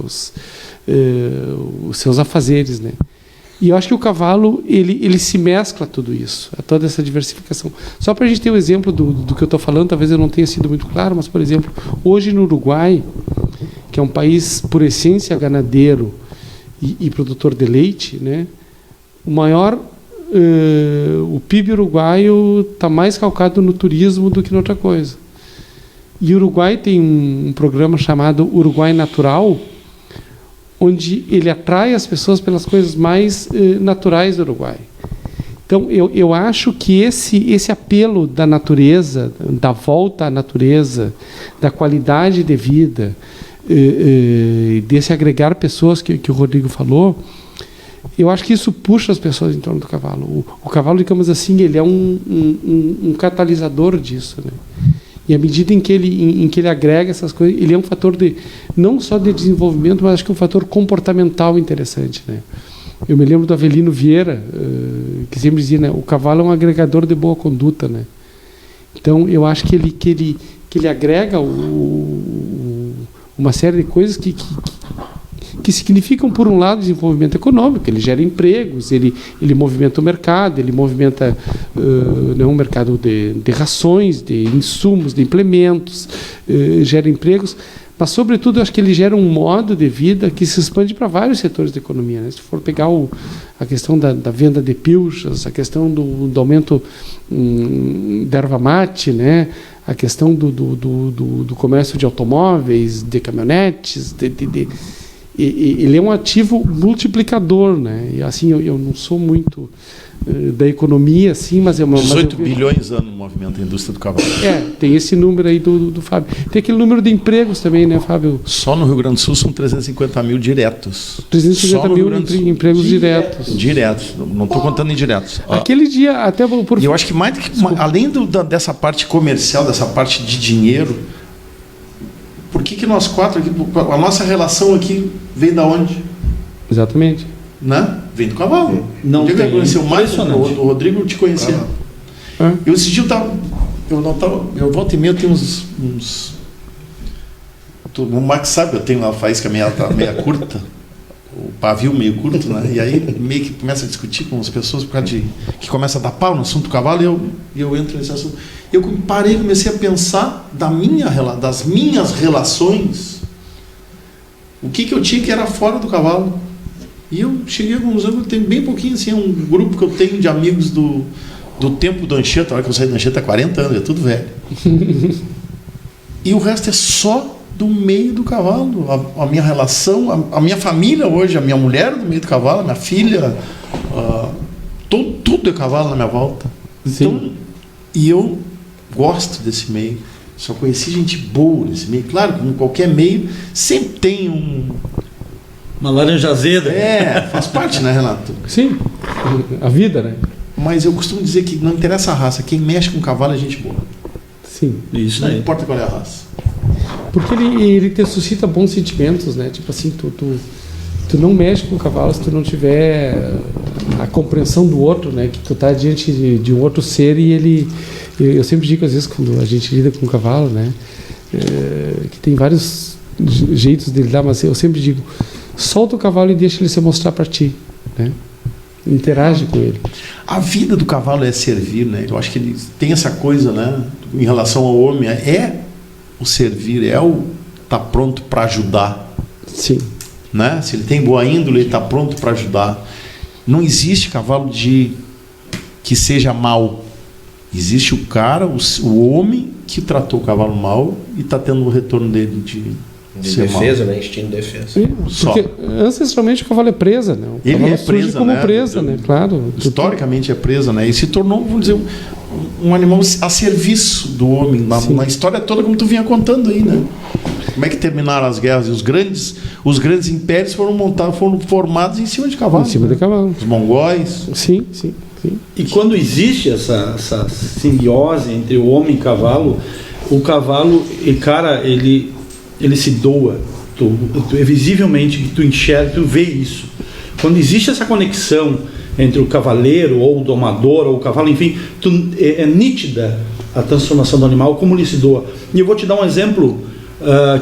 os seus afazeres, né? E eu acho que o cavalo ele se mescla tudo isso, toda essa diversificação. Só para a gente ter um exemplo do que eu estou falando, talvez eu não tenha sido muito claro, mas, por exemplo, hoje no Uruguai, que é um país por essência ganadeiro e produtor de leite, né, o PIB uruguaio está mais calcado no turismo do que em outra coisa. E o Uruguai tem um programa chamado Uruguai Natural, onde ele atrai as pessoas pelas coisas mais naturais do Uruguai. Então, eu acho que esse apelo da natureza, da volta à natureza, da qualidade de vida, desse agregar pessoas que o Rodrigo falou, eu acho que isso puxa as pessoas em torno do cavalo. O cavalo, digamos assim, ele é um catalisador disso, né? E à medida em que ele agrega essas coisas, ele é um fator não só de desenvolvimento, mas acho que é um fator comportamental interessante, né? Eu me lembro do Avelino Vieira, que sempre dizia, né, o cavalo é um agregador de boa conduta, né? Então, eu acho que ele agrega uma série de coisas que significam, por um lado, desenvolvimento econômico. Ele gera empregos, ele movimenta o mercado, ele movimenta um mercado de rações, de insumos, de implementos, gera empregos, mas, sobretudo, eu acho que ele gera um modo de vida que se expande para vários setores da economia, né? Se for pegar a questão da venda de pilchas, a questão do aumento da erva mate, né? A questão do comércio de automóveis, de caminhonetes, ele é um ativo multiplicador, né? E assim, eu não sou muito da economia, assim, mas é uma... 18 bilhões ano movimento a indústria do cavalo. Tem esse número aí do Fábio. Tem aquele número de empregos também, né, Fábio? Só no Rio Grande do Sul são 350 mil diretos. 350 mil empregos diretos. Diretos, não estou contando indiretos. Aquele dia, até por... E eu acho que mais do que... Além dessa parte comercial, dessa parte de dinheiro, por que nós quatro aqui, a nossa relação aqui vem da onde? Exatamente. Né? Vem do cavalo. Não eu tem. conheci o Márcio, o Rodrigo te conhecia. Eu esse dia eu volta e meia, eu tenho uns o Max sabe, eu tenho uma faísca meia curta, o pavio meio curto, né? E aí meio que começa a discutir com as pessoas por causa que começa a dar pau no assunto do cavalo, e eu entro nesse assunto. Eu comecei a pensar das minhas relações, o que eu tinha que era fora do cavalo. E eu cheguei a alguns anos, eu tenho bem pouquinho, assim, um grupo que eu tenho de amigos do tempo do Anchieta. A hora que eu saí do Anchieta há 40 anos, é tudo velho. E o resto é só do meio do cavalo. A minha relação, a minha família hoje, a minha mulher do meio do cavalo, a minha filha, tudo é cavalo na minha volta. Então, e eu gosto desse meio. Só conheci gente boa nesse meio. Claro, como qualquer meio, sempre tem uma laranja azeda. Faz parte, né, Renato? Sim, a vida, né? Mas eu costumo dizer que não interessa a raça, quem mexe com cavalo é gente boa. Sim. Isso não aí. importa qual é a raça. Porque ele te suscita bons sentimentos, né? Tipo assim, tu não mexe com o cavalo se tu não tiver a compreensão do outro, né? Que tu tá diante de um outro ser e eu sempre digo, às vezes, quando a gente lida com o cavalo, né? Que tem vários jeitos de lidar, mas eu sempre digo, solta o cavalo e deixa ele se mostrar para ti, né? Interage com ele. A vida do cavalo é servir, né? Eu acho que ele tem essa coisa, né? Em relação ao homem, é o servir, é o tá pronto para ajudar. Sim. Né? Se ele tem boa índole, ele está pronto para ajudar. Não existe cavalo que seja mau. Existe o cara, o homem que tratou o cavalo mal e está tendo o retorno dele de defesa, né? Instinto de defesa. Sim, porque ancestralmente o cavalo é presa, né? O ele cavalo é presa, como né? presa, né? Claro. Historicamente é presa, né? E se tornou, vamos dizer, um animal a serviço do homem. Na história toda, como tu vinha contando aí, né? Como é que terminaram as guerras? E os grandes impérios foram formados em cima de cavalo. Em cima de cavalo. Os mongóis. Sim. E quando existe essa simbiose entre o homem e o cavalo ele se doa. Visivelmente tu enxerga, tu vê isso. Quando existe essa conexão entre o cavaleiro ou o domador ou o cavalo, enfim, é nítida a transformação do animal, como ele se doa. E eu vou te dar um exemplo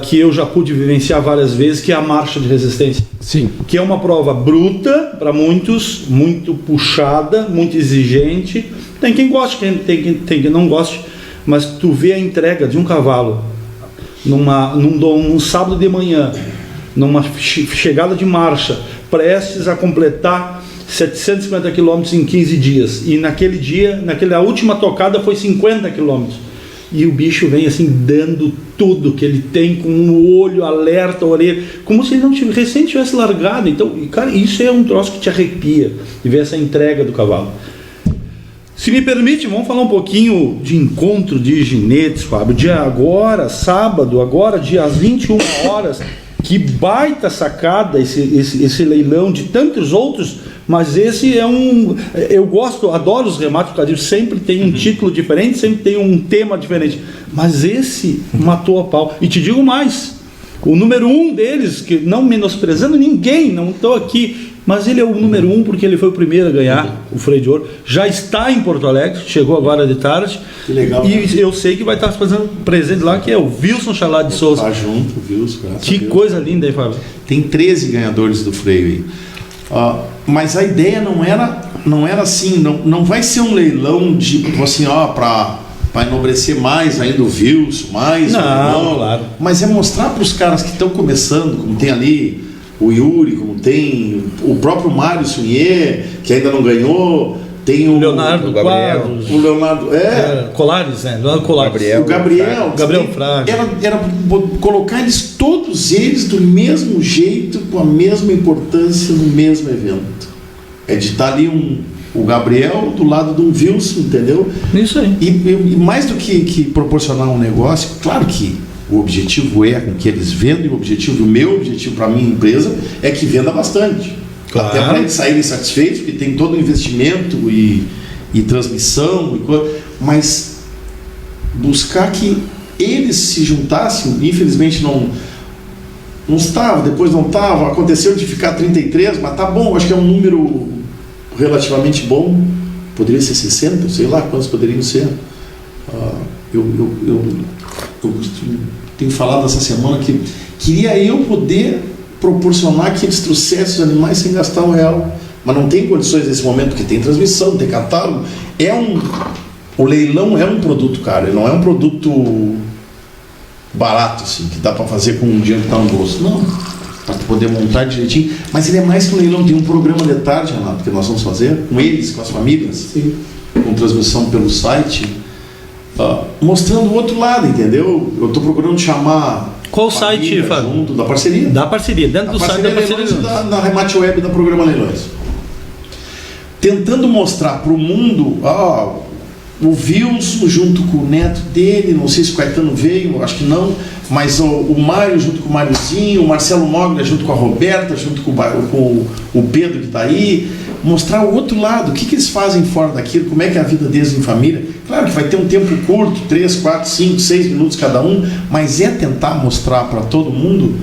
que eu já pude vivenciar várias vezes, que é a marcha de resistência. Sim. Que é uma prova bruta para muitos, muito puxada, muito exigente. Tem quem goste, tem quem não goste, mas tu vê a entrega de um cavalo num sábado de manhã, numa chegada de marcha, prestes a completar 750 quilômetros em 15 dias. E naquele dia, a última tocada foi 50 quilômetros. E o bicho vem assim, dando tudo que ele tem, com o olho alerta, a orelha, como se ele não recém tivesse largado. Então, cara, isso é um troço que te arrepia, de ver essa entrega do cavalo. Se me permite, vamos falar um pouquinho de encontro de ginetes, Fábio. Dia agora, sábado, agora, dia às 21 horas. Que baita sacada esse leilão, de tantos outros, mas esse é um... Eu gosto, adoro os remates, porque sempre tem um título diferente, sempre tem um tema diferente. Mas esse matou a pau. E te digo mais, o número 1 deles, que não menosprezando ninguém, não estou aqui, mas ele é o número 1 porque ele foi o primeiro a ganhar o Freio de Ouro. Já está em Porto Alegre, chegou agora de tarde. Que legal. E eu sei que vai estar fazendo presente lá, que é o Wilson Chalá de Souza. Tá junto, Wilson. Que coisa linda, hein, Fábio? Tem 13 ganhadores do freio aí. Mas a ideia não era assim, não vai ser um leilão de, tipo assim, para enobrecer mais ainda o Wilson, mais não, o irmão, claro. Mas é mostrar para os caras que estão começando, como tem ali o Yuri, como tem o próprio Mário Sunier, que ainda não ganhou, tem o Leonardo Quadros, o Leonardo Colares, né? Leonardo Colares. O Gabriel Fraga. Era colocar eles, todos eles, do mesmo jeito, com a mesma importância no mesmo evento. É de estar ali o Gabriel do lado do Wilson, entendeu? Isso aí. E mais do que proporcionar um negócio, claro que o objetivo é com que eles vendem, o meu objetivo para a minha empresa é que venda bastante. Claro. Até para eles saírem satisfeitos, porque tem todo o investimento e transmissão, mas buscar que eles se juntassem. Infelizmente não estava, depois não estava, aconteceu de ficar 33, mas tá bom, acho que é um número relativamente bom, poderia ser 60, sei lá quantos poderiam ser. Eu tenho falado essa semana que queria eu poder proporcionar que eles trouxessem os animais sem gastar R$1, mas não tem condições nesse momento, porque tem transmissão, tem catálogo. O leilão é um produto caro, ele não é um produto barato, assim, que dá para fazer com um dinheiro que está no bolso. Não, para poder montar direitinho. Mas ele é mais que um leilão, tem um programa de tarde, Renato, que nós vamos fazer com eles, com as famílias. Sim. Com transmissão pelo site, mostrando o outro lado, entendeu? Eu estou procurando chamar... Qual site, Fábio? Junto da parceria. Da parceria, dentro do site da parceria. Na Remate Web da Programa Leilões. Tentando mostrar para o mundo, o Wilson junto com o neto dele, não sei se o Caetano veio, acho que não, mas o Mário junto com o Máriozinho, o Marcelo Moglia junto com a Roberta, junto com o Pedro que está aí, mostrar o outro lado, o que eles fazem fora daquilo, como é que é a vida deles em família. Claro que vai ter um tempo curto, 3, 4, 5, 6 minutos cada um, mas é tentar mostrar para todo mundo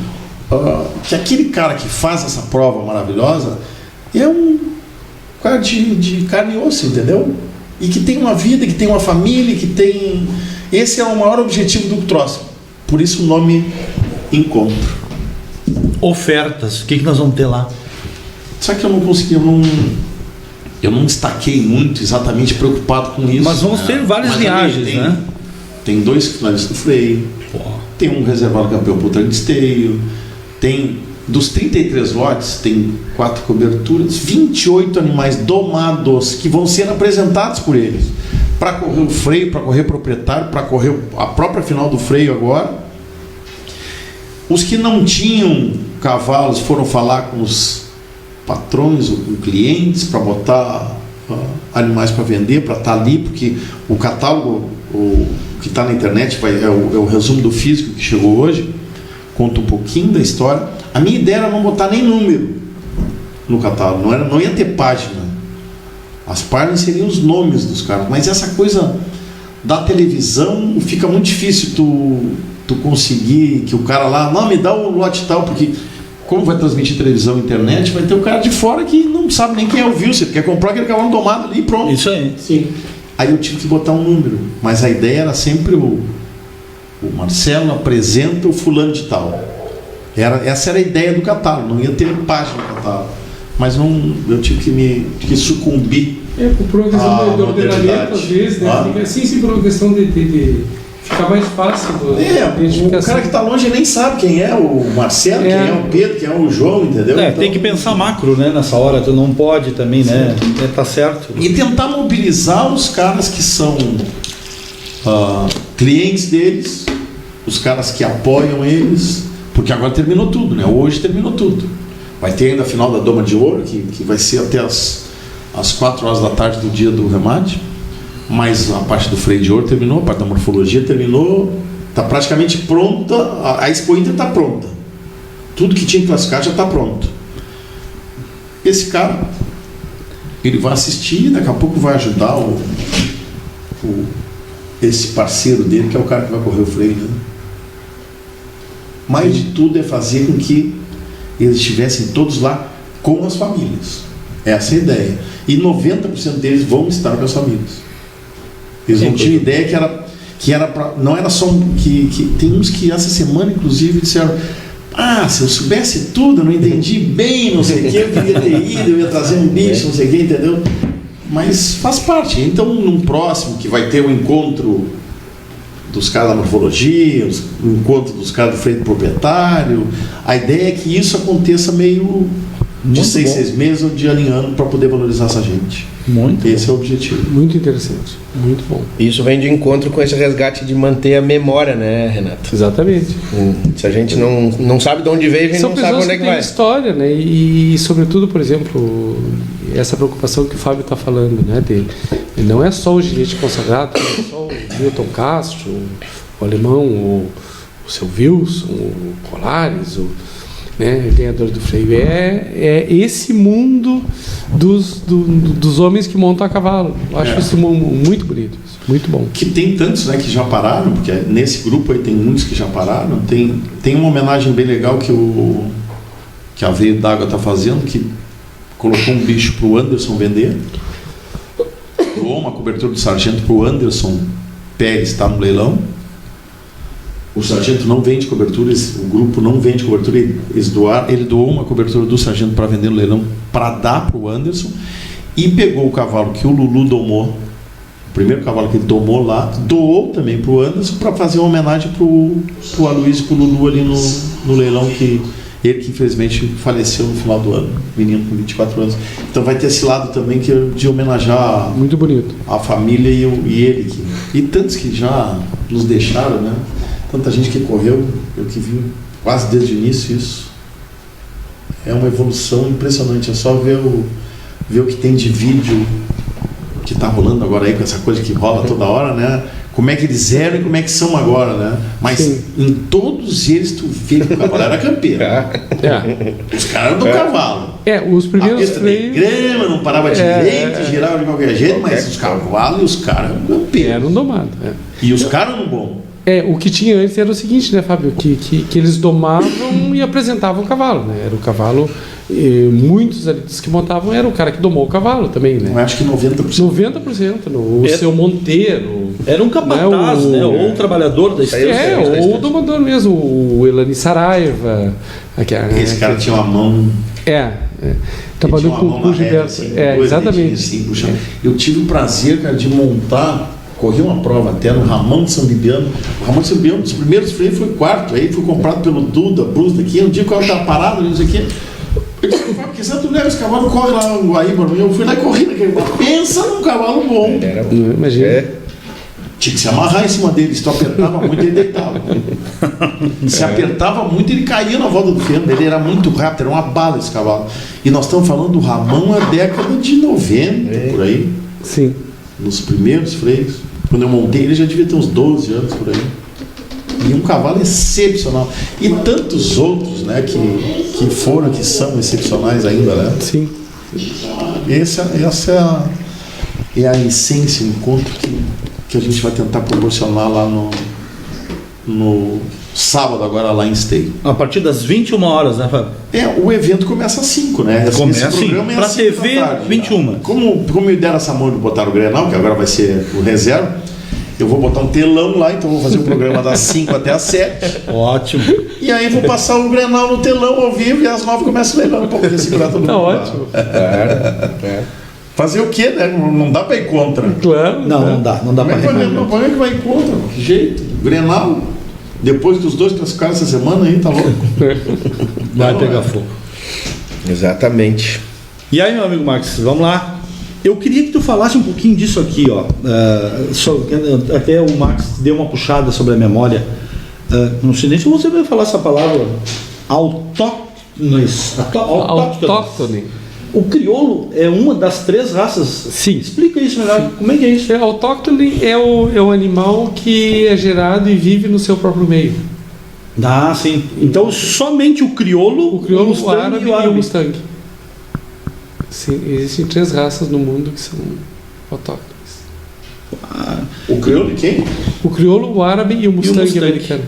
que aquele cara que faz essa prova maravilhosa é um cara de carne e osso, entendeu? E que tem uma vida, que tem uma família, que tem... Esse é o maior objetivo do troço. Por isso o nome Encontro. Ofertas, o que nós vamos ter lá? Só que eu não consegui, eu não destaquei muito, exatamente preocupado com isso. Mas vamos ter várias viagens, né? Tem 2 finalistas do freio, tem um reservado campeão por esteio, tem, dos 33 lotes, tem 4 coberturas, 28 animais domados que vão ser apresentados por eles. Para correr o freio, para correr proprietário, para correr a própria final do freio agora. Os que não tinham cavalos foram falar com os patrões ou com clientes para botar animais para vender, para estar ali, porque o catálogo que está na internet é o resumo do físico que chegou hoje, conta um pouquinho da história. A minha ideia era não botar nem número no catálogo, não ia ter página. As páginas seriam os nomes dos caras, mas essa coisa da televisão fica muito difícil tu conseguir que o cara lá, não, me dá o lote tal, porque como vai transmitir televisão e internet, vai ter o cara de fora que não sabe nem quem é o Wilson, quer comprar aquele cavalo domado ali e pronto. Isso aí. Sim. Aí eu tive que botar um número, mas a ideia era sempre o Marcelo apresenta o fulano de tal. Essa era a ideia do catálogo, não ia ter página no catálogo. Mas eu tive que sucumbir. Por uma questão de ordenamento, às vezes, né? Sim, por uma questão de ficar mais fácil. O cara que está longe nem sabe quem é o Marcelo, quem é o Pedro, quem é o João, entendeu? Então, tem que pensar macro, né? Nessa hora, tu não pode também, né? Tá certo. E tentar mobilizar os caras que são clientes deles, os caras que apoiam eles, porque agora terminou tudo, né? Hoje terminou tudo. Vai ter ainda a final da Doma de Ouro, que vai ser até as 4 horas da tarde do dia do remate. mas a parte do freio de ouro terminou, a parte da morfologia terminou, está praticamente pronta, a Expo Inter está pronta. Tudo que tinha que classificar já está pronto. Esse cara, ele vai assistir e daqui a pouco vai ajudar esse parceiro dele, que é o cara que vai correr o freio, né? Mais de tudo é fazer com que eles estivessem todos lá com as famílias. Essa é a ideia. E 90% deles vão estar com as famílias. Eles não tinham ideia que era pra, não era só que tem uns que essa semana inclusive disseram: se eu soubesse tudo, eu não entendi bem, não sei o que, eu queria ter ido, eu ia trazer um bicho, não sei o que, entendeu? Mas faz parte. Então, num próximo que vai ter o encontro dos caras da morfologia, o encontro dos caras do freio proprietário, a ideia é que isso aconteça meio de 6 meses ou de ano em ano para poder valorizar essa gente. Esse é o objetivo. Muito interessante, muito bom. Isso vem de encontro com esse resgate de manter a memória, né, Renato? Exatamente. Se a gente não sabe de onde veio, a gente não sabe onde é que vai. História, né? E sobretudo, por exemplo, essa preocupação que o Fábio está falando, né? Não é só o ginete consagrado, não é só o Milton Castro, o alemão, o seu Wilson, o Colares, ganhador do freio. É esse mundo dos homens que montam a cavalo. Eu acho isso muito bonito, muito bom. Que tem tantos, né, que já pararam, porque nesse grupo aí tem muitos que já pararam. Tem uma homenagem bem legal que a Veio d'Água está fazendo, que colocou um bicho para o Anderson vender, doou uma cobertura do sargento para o Anderson Pérez, está no leilão. O sargento não vende coberturas, o grupo não vende cobertura, ele doou uma cobertura do sargento para vender no leilão, para dar para o Anderson, e pegou o cavalo que o Lulu domou, o primeiro cavalo que ele domou lá, doou também para o Anderson, para fazer uma homenagem para o Aloysio e para o Lulu ali no leilão, que ele que infelizmente faleceu no final do ano, menino com 24 anos. Então vai ter esse lado também de homenagear muito bonito a família e ele, e tantos que já nos deixaram, né? Tanta gente que correu, eu que vi quase desde o início isso. É uma evolução impressionante. É só ver o que tem de vídeo que está rolando agora aí, com essa coisa que rola toda hora, né? Como é que eles eram e como é que são agora, né? Mas em todos eles tu vê que o cavalo era campeiro. Os caras eram do cavalo. Os primeiros freios... grama, não parava direito, girava de qualquer jeito, mas os cavalos e os caras eram campeiros. Eram domados. E os caras eram bons. O que tinha antes era o seguinte, né, Fábio? Que eles domavam e apresentavam o cavalo, né? Era o cavalo... muitos ali que montavam era o cara que domou o cavalo também, né? Eu acho que 90%. 90%. O seu Monteiro... Era um capataz, né? Ou um trabalhor da estrela. Ou o domador mesmo. O Elani Saraiva. Esse cara tinha uma mão... Trabalhou com o Gilberto. Assim, exatamente. Assim, eu tive o prazer, cara, de montar... Corri uma prova até no Ramão de São Bibiano. O Ramão de São Bibiano, dos primeiros freios, foi quarto. Aí foi comprado pelo Duda, Bruce daqui. Um dia o carro estava parado, não sei o quê. Eu disse, porque se tu leva esse cavalo, corre lá no Guaíba. Eu fui lá e corri naquele cavalo. Pensa num cavalo bom. Imagina. Tinha que se amarrar em cima dele. Se tu apertava muito, ele deitava. Se apertava muito, ele caía na volta do feno. Ele era muito rápido, era uma bala esse cavalo. E nós estamos falando do Ramão na década de 90, por aí. Sim. Nos primeiros freios. Quando eu montei, ele já devia ter uns 12 anos por aí. E um cavalo excepcional. E tantos outros, né, que foram, que são excepcionais ainda, né? Sim. Essa é a essência, o encontro que a gente vai tentar proporcionar lá no sábado, agora lá em Esteio. A partir das 21 horas, né, Fábio? O evento começa às 5, né? Começa assim, para TV, 21. Né? Como me deram essa mão de botar o Grenal, que agora vai ser o reserva, eu vou botar um telão lá, então vou fazer um programa das 5 até as 7. Ótimo. E aí vou passar o Grenal no telão ao vivo e às 9 começa o leilão para poder segurar todo mundo. Tá ótimo. Fazer o quê, né? Não dá para ir contra. Claro. Não dá para ir contra. Como é que vai ir contra? Que jeito? Grenal, depois que os dois classificaram essa semana aí, tá louco? Vai pegar fogo. Exatamente. E aí, meu amigo Max, vamos lá. Eu queria que tu falasse um pouquinho disso aqui, ó. Até o Max deu uma puxada sobre a memória. Não sei nem se você vai falar essa palavra. Autóctone. O crioulo é uma das 3 raças? Sim. Explica isso melhor. Sim. Como é que é isso? Autóctone é o animal que é gerado e vive no seu próprio meio. Ah, sim. Então somente o crioulo, O árabe e o Mustang. Sim, existem 3 raças no mundo que são autóctones. O crioulo de quem? O crioulo, o árabe e o Mustang, americano.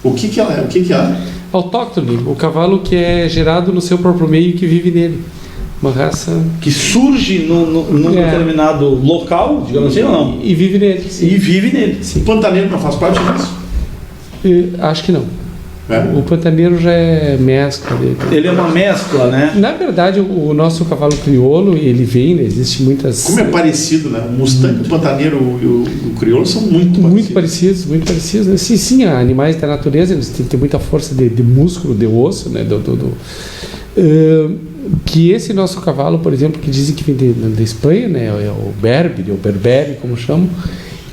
O que é? O que é? Autóctone, o cavalo que é gerado no seu próprio meio e que vive nele. Uma raça... que surge num determinado local, digamos assim, ou não? E vive nele. Sim. E vive nele. O pantaneiro não faz parte disso? Acho que não. É? O pantaneiro já é mescla dele. Ele é uma mescla, né? Na verdade, o nosso cavalo crioulo, ele vem, né? Existe muitas... Como é parecido, né? O Mustang, o pantaneiro e o crioulo são muito parecidos. Muito parecidos, né? Sim, animais da natureza, eles têm que ter muita força de músculo, de osso, né? Que esse nosso cavalo, por exemplo, que dizem que vem da Espanha, né? É o Berbere, ou Berbere, como chamam,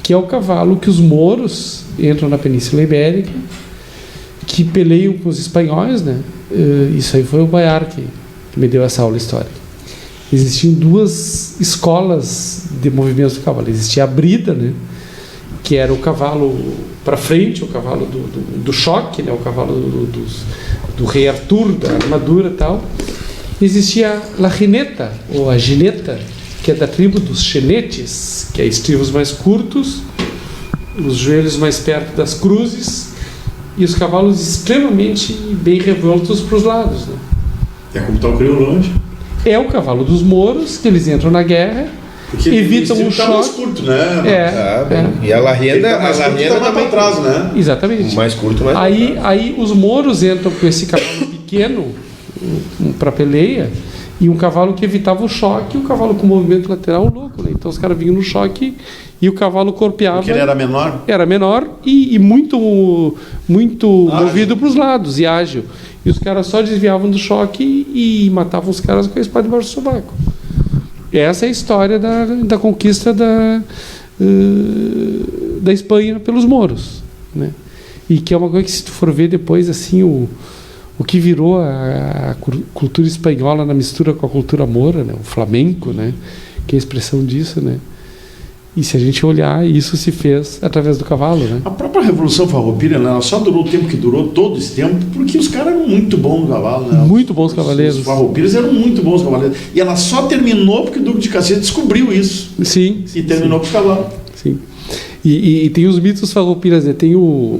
que é o cavalo que os mouros entram na Península Ibérica, que peleiam com os espanhóis, né? Isso aí foi o Bayar que me deu essa aula histórica. Existiam 2 escolas de movimentos do cavalo. Existia a brida, né? Que era o cavalo para frente, o cavalo do choque, né? O cavalo do rei Arthur, da armadura e tal. Existia a gineta, ou a gineta, que é da tribo dos xenetes, que é estribos mais curtos, os joelhos mais perto das cruzes, e os cavalos extremamente bem revoltos para os lados, né? É como está o crioulo hoje. É o cavalo dos mouros, que eles entram na guerra, Porque evitam um tá mais choque. curto, né? E a larrenda, Ele tá mais curto, tá mais para trás, né? Exatamente. mais curto, mais Aí os mouros entram com esse cavalo pequeno para peleia, e um cavalo que evitava o choque, e um cavalo com movimento lateral louco, né? Então os caras vinham no choque e o cavalo corpeava. Porque ele era menor? Era menor e muito movido para os lados e ágil. E os caras só desviavam do choque e matavam os caras com a espada debaixo do sovaco. Essa é a história da conquista da Espanha pelos mouros, né? E que é uma coisa que, se tu for ver depois, assim, o que virou a cultura espanhola na mistura com a cultura moura, né? O flamenco, né? Que é a expressão disso, né? E se a gente olhar, isso se fez através do cavalo, né? A própria Revolução Farroupilha, né, ela só durou o tempo que durou, todo esse tempo, porque os caras eram muito bons no cavalo, né? Muito bons cavaleiros. Os Farroupilhas eram muito bons cavaleiros. E ela só terminou porque o Duque de Caxias descobriu isso. Sim. E terminou com os cavalos. Sim. E tem os mitos farroupilhas, né? Tem o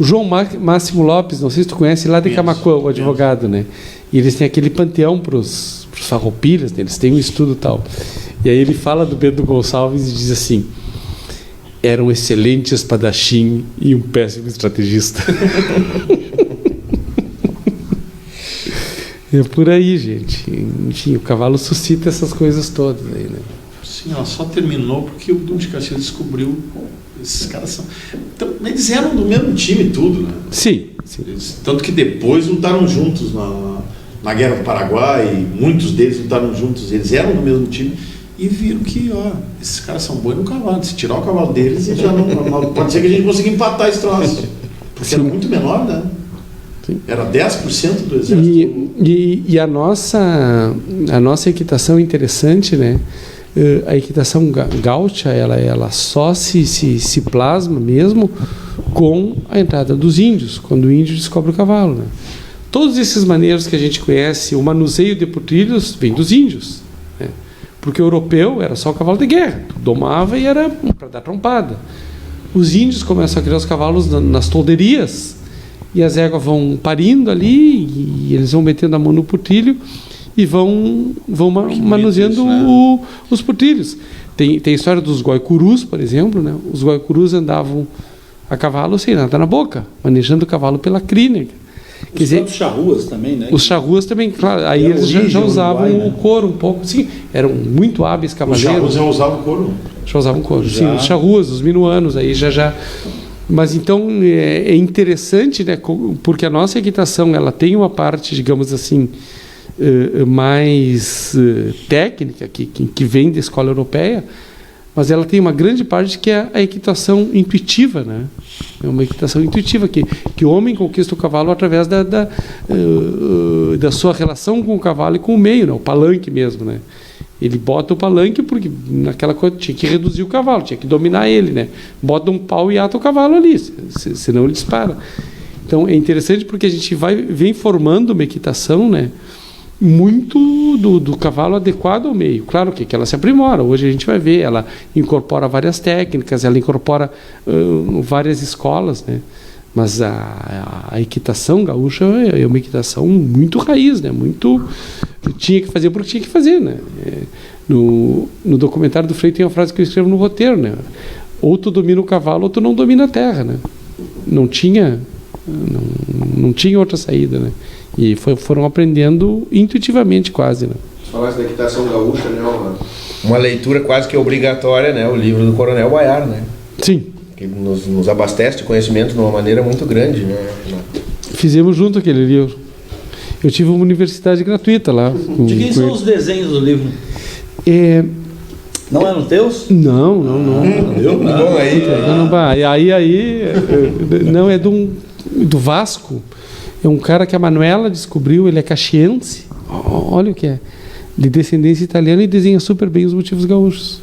João Máximo Lopes, não sei se tu conhece, lá de Camaquã, o advogado, né? E eles têm aquele panteão para os farroupilhas, né? Eles têm um estudo tal. E aí ele fala do Bento Gonçalves e diz assim: era um excelente espadachim e um péssimo estrategista. É por aí, gente. Enfim, o cavalo suscita essas coisas todas aí, né? Sim, ela só terminou porque o Duque de Caxias descobriu. Esses caras são... Então, eles eram do mesmo time e tudo, né? Sim. Tanto que depois lutaram juntos na Guerra do Paraguai, muitos deles lutaram juntos, eles eram do mesmo time e viram que, esses caras são bons no cavalo, se tirar o cavalo deles, e já não pode ser que a gente consiga empatar esse troço, porque era muito menor, né? Sim. Era 10% do exército. E a nossa equitação é interessante, né? A equitação gaúcha, ela só se plasma mesmo com a entrada dos índios, quando o índio descobre o cavalo, né? Todos esses maneiros que a gente conhece, o manuseio de potrilhos vem dos índios, né? Porque o europeu era só o cavalo de guerra, domava e era para dar trompada. Os índios começam a criar os cavalos nas tolderias, e as éguas vão parindo ali, e eles vão metendo a mão no potrilho e vão manuseando isso, né? Os potrilhos. Tem a história dos guaicurus, por exemplo, né? Os guaicurus andavam a cavalo sem nada na boca, manejando o cavalo pela crina. Quer dizer, os charruas também, né? Os charruas também, claro. Aí eles já usavam Uruguai, o couro um pouco. Sim, eram muito hábeis cavaleiros. Os charruas já usavam couro? Já usavam couro, sim. Os charruas, os minuanos, aí já... Mas então é interessante, né? Porque a nossa equitação, ela tem uma parte, digamos assim, mais técnica, que vem da escola europeia, mas ela tem uma grande parte que é a equitação intuitiva, né? É uma equitação intuitiva que o homem conquista o cavalo através da sua relação com o cavalo e com o meio, né? O palanque mesmo, né? Ele bota o palanque porque naquela coisa tinha que reduzir o cavalo, tinha que dominar ele, né? Bota um pau e ata o cavalo ali, senão ele dispara. Então é interessante porque a gente vem formando uma equitação, né? Muito do cavalo adequado ao meio. Claro que ela se aprimora. Hoje a gente vai ver, ela incorpora várias técnicas, ela incorpora várias escolas, né? Mas a equitação gaúcha é uma equitação muito raiz, né? Muito tinha que fazer porque tinha que fazer, né? No documentário do Freire tem uma frase que eu escrevo no roteiro, né? Ou tu domina o cavalo ou tu não domina a terra, né? Não tinha outra saída, né? E foram aprendendo intuitivamente quase, né? Você falasse da equitação gaúcha, né? Uma leitura quase que obrigatória, né? O livro do Coronel Baiar, né? Sim. Que nos abastece de conhecimento de uma maneira muito grande, né? Fizemos junto aquele livro. Eu tive uma universidade gratuita lá. De quem são os desenhos do livro? Não eram teus? Não. Bom, Não, é do Vasco. É um cara que a Manuela descobriu, ele é caxiense. Olha o que é. De descendência italiana e desenha super bem os motivos gaúchos.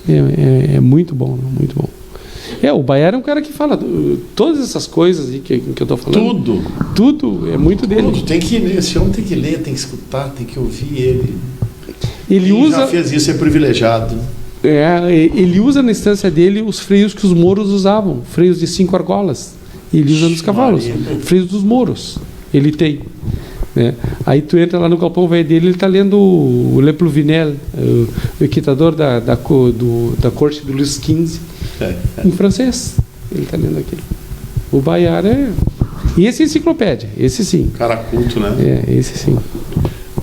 É muito bom, muito bom. O Baiar é um cara que fala todas essas coisas aí que eu estou falando. Tudo é muito dele. Tudo, tem que ler, esse homem tem que ler, tem que escutar, tem que ouvir ele. Quem já fez isso é privilegiado. Ele usa na instância dele os freios que os mouros usavam, freios de 5 argolas. E ele usa nos cavalos, freios dos mouros. Ele tem. Né? Aí tu entra lá no galpão velho dele, ele está lendo o Le Pluvinel, o equitador da corte do Luís XV, em francês. Ele está lendo aquilo. O Baiar E esse é enciclopédia, esse sim. Cara culto, né? Esse sim.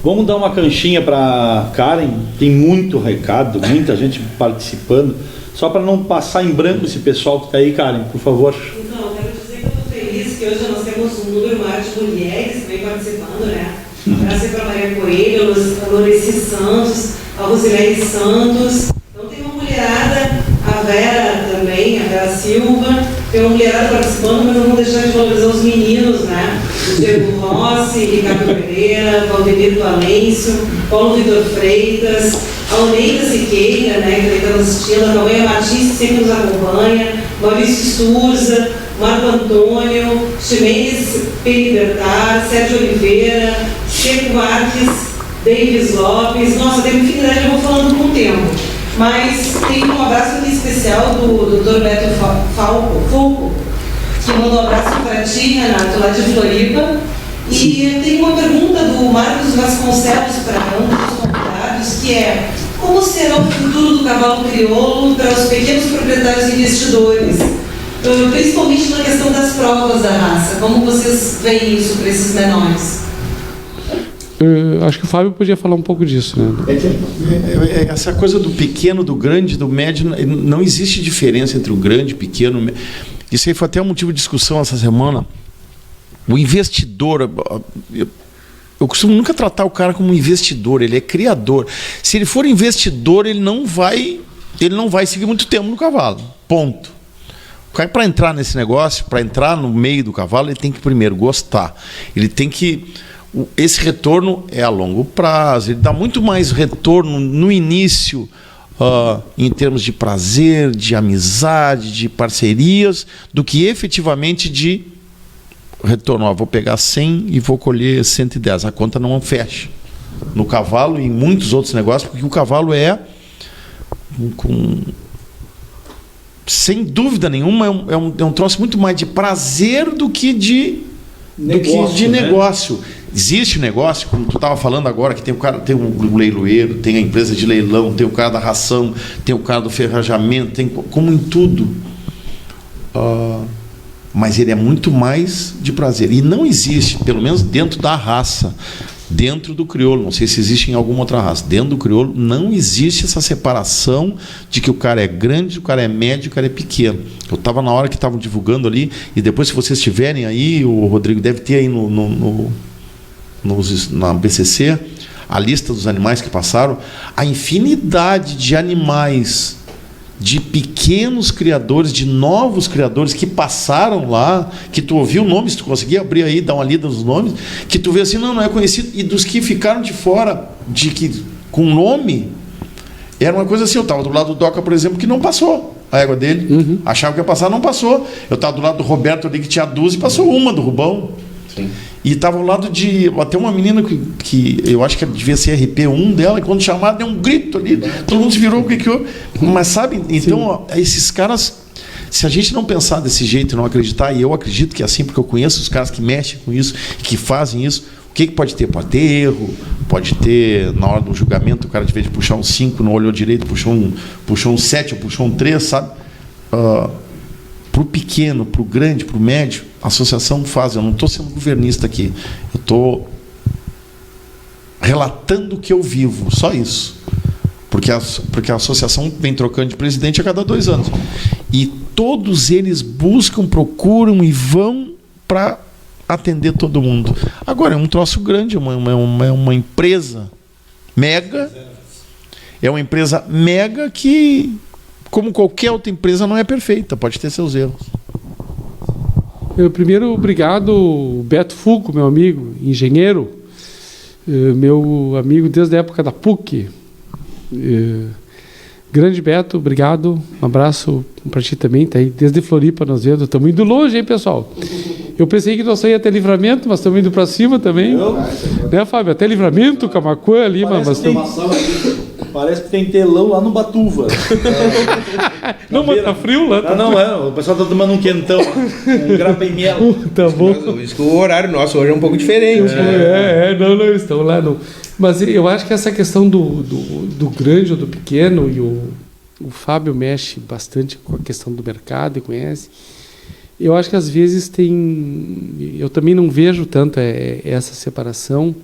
Vamos dar uma canchinha para Karen. Tem muito recado, muita gente participando. Só para não passar em branco esse pessoal que está aí, Karen, por favor. Então, eu quero dizer que eu estou feliz que hoje nós temos um número maior de mulheres que vem participando, né? Graças para Maria Coelho, a Loreci Santos, a Rosilene Santos. Então tem uma mulherada, a Vera também, a Vera Silva, tem uma mulherada participando, mas não vamos deixar de valorizar os meninos, né? O Diego Rossi, Ricardo Pereira, Valdemiro Valêncio, Paulo Vitor Freitas, a Almeida Siqueira, né, que está nos assistindo, a Cauê Martins, que sempre nos acompanha, Maurício Sturza, Marco Antônio, Ximenes Peribertar, Sérgio Oliveira, Checo Marques, Davis Lopes. Nossa, tem uma infinidade, eu vou falando com o tempo. Mas tem um abraço aqui especial do Dr. Beto Fulco, que mandou um abraço para ti, Renato, lá de Floripa. E tem uma pergunta do Marcos Vasconcelos para um dos convidados, que é: como será o futuro do cavalo crioulo para os pequenos proprietários e investidores? Principalmente na questão das provas da raça. Como vocês veem isso para esses menores? Acho que o Fábio podia falar um pouco disso, né? Essa coisa do pequeno, do grande, do médio, não existe diferença entre o grande e o pequeno. Isso aí foi até um motivo de discussão essa semana. O investidor, eu costumo nunca tratar o cara como investidor, ele é criador. Se ele for investidor, ele não vai seguir muito tempo no cavalo. Ponto. O cara, para entrar nesse negócio, para entrar no meio do cavalo, ele tem que primeiro gostar. Ele tem que... Esse retorno é a longo prazo, ele dá muito mais retorno no início, em termos de prazer, de amizade, de parcerias, do que efetivamente de retorno. Vou pegar 100 e vou colher 110. A conta não fecha. No cavalo e em muitos outros negócios, porque o cavalo sem dúvida nenhuma, é um troço muito mais de prazer do que de negócio. Existe negócio, como tu estava falando agora, que tem o cara, tem o leiloeiro, tem a empresa de leilão, tem o cara da ração, tem o cara do ferrajamento, tem como em tudo. Mas ele é muito mais de prazer. E não existe, pelo menos dentro da raça, dentro do crioulo, não sei se existe em alguma outra raça, dentro do crioulo não existe essa separação de que o cara é grande, o cara é médio, o cara é pequeno. Eu estava na hora que estavam divulgando ali, e depois, se vocês tiverem aí, o Rodrigo deve ter aí na BCC a lista dos animais que passaram, a infinidade de animais de pequenos criadores, de novos criadores que passaram lá, que tu ouviu o nome, se tu conseguir abrir aí, dar uma lida nos nomes, que tu vê assim, não é conhecido, e dos que ficaram de fora, de que com nome, era uma coisa assim, eu estava do lado do Doca, por exemplo, que não passou a égua dele, achava que ia passar, não passou. Eu estava do lado do Roberto ali, que tinha 12, e passou uma do Rubão. Sim. E estava ao lado de até uma menina que eu acho que devia ser RP1 dela, e quando chamaram, deu um grito ali, todo mundo se virou, o que houve? Mas sabe, então, ó, esses caras, se a gente não pensar desse jeito e não acreditar, e eu acredito que é assim, porque eu conheço os caras que mexem com isso, que fazem isso, o que pode ter? Pode ter erro, pode ter, na hora do julgamento, o cara, de vez de puxar um 5, não olhou direito, puxou um 7 ou puxou um 3, sabe? Para o pequeno, para o grande, para o médio, a associação faz. Eu não estou sendo governista aqui. Eu estou relatando o que eu vivo, só isso. Porque a associação vem trocando de presidente a cada 2 anos. E todos eles buscam, procuram e vão para atender todo mundo. Agora, é um troço grande, uma empresa mega. É uma empresa mega que, como qualquer outra empresa, não é perfeita, pode ter seus erros. Primeiro, obrigado, Beto Fulco, meu amigo, engenheiro, meu amigo desde a época da PUC. Grande Beto, obrigado, um abraço para ti também, tá aí desde Floripa nós vendo, estamos indo longe, hein, pessoal? Eu pensei que nós só ia até Livramento, mas estamos indo para cima também. Né, Fábio? Até Livramento, Camaquã ali, mas estamos... Parece que tem telão lá no Batuva. Não, mas tá frio lá. Tá o pessoal tá tomando um quentão, um grapa e miel. Tá bom. Isso que o horário nosso hoje é um pouco diferente. Não, estão lá. Não. Mas eu acho que essa questão do grande ou do pequeno, e o Fábio mexe bastante com a questão do mercado e conhece. Eu acho que às vezes tem... Eu também não vejo tanto essa separação,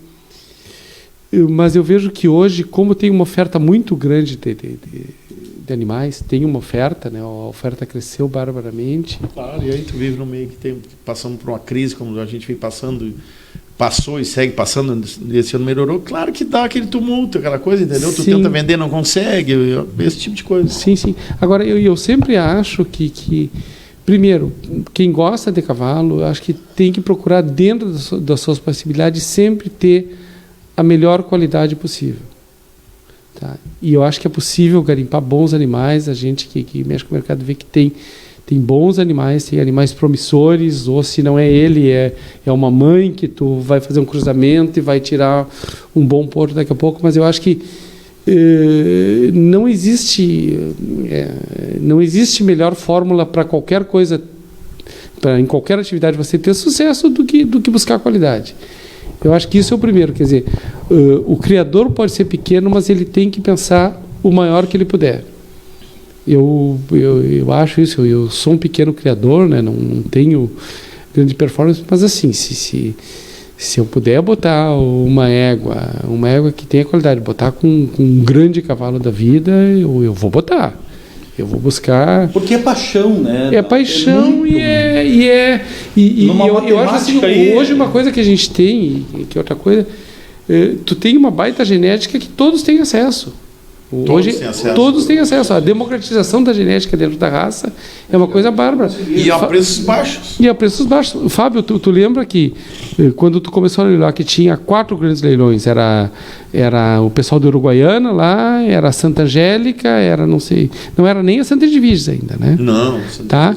mas eu vejo que hoje, como tem uma oferta muito grande de animais, tem uma oferta, né? A oferta cresceu barbaramente. Claro, e aí tu vive no meio que passando por uma crise, como a gente vem passando, passou e segue passando, esse ano melhorou, claro que dá aquele tumulto, aquela coisa, entendeu? Tu tenta vender, não consegue, esse tipo de coisa. Sim. Agora, eu sempre acho que primeiro, quem gosta de cavalo, acho que tem que procurar, dentro das suas possibilidades, sempre ter a melhor qualidade possível. Tá? E eu acho que é possível garimpar bons animais. A gente que mexe com o mercado vê que tem bons animais, tem animais promissores, ou se não é ele, é uma mãe que tu vai fazer um cruzamento e vai tirar um bom porto daqui a pouco. Mas eu acho que não existe melhor fórmula para qualquer coisa, em qualquer atividade você ter sucesso do que buscar qualidade. Eu acho que isso é o primeiro, quer dizer, o criador pode ser pequeno, mas ele tem que pensar o maior que ele puder. Eu acho isso, eu sou um pequeno criador, né, não tenho grande performance, mas assim, se eu puder botar uma égua que tenha qualidade, botar com um grande cavalo da vida, eu vou botar. Eu vou buscar... Porque é paixão, né? É paixão eu acho assim, hoje uma coisa que a gente tem, que é outra coisa, tu tem uma baita genética que todos têm acesso. Hoje, todos têm acesso. A democratização da genética dentro da raça é uma coisa bárbara. E a preços baixos. E a preços baixos. Fábio, tu lembra que quando tu começou a leiloar, que tinha 4 grandes leilões, era o pessoal do Uruguaiana lá, era a Santa Angélica, não era nem a Santa Edviges ainda, né? Não. Tá?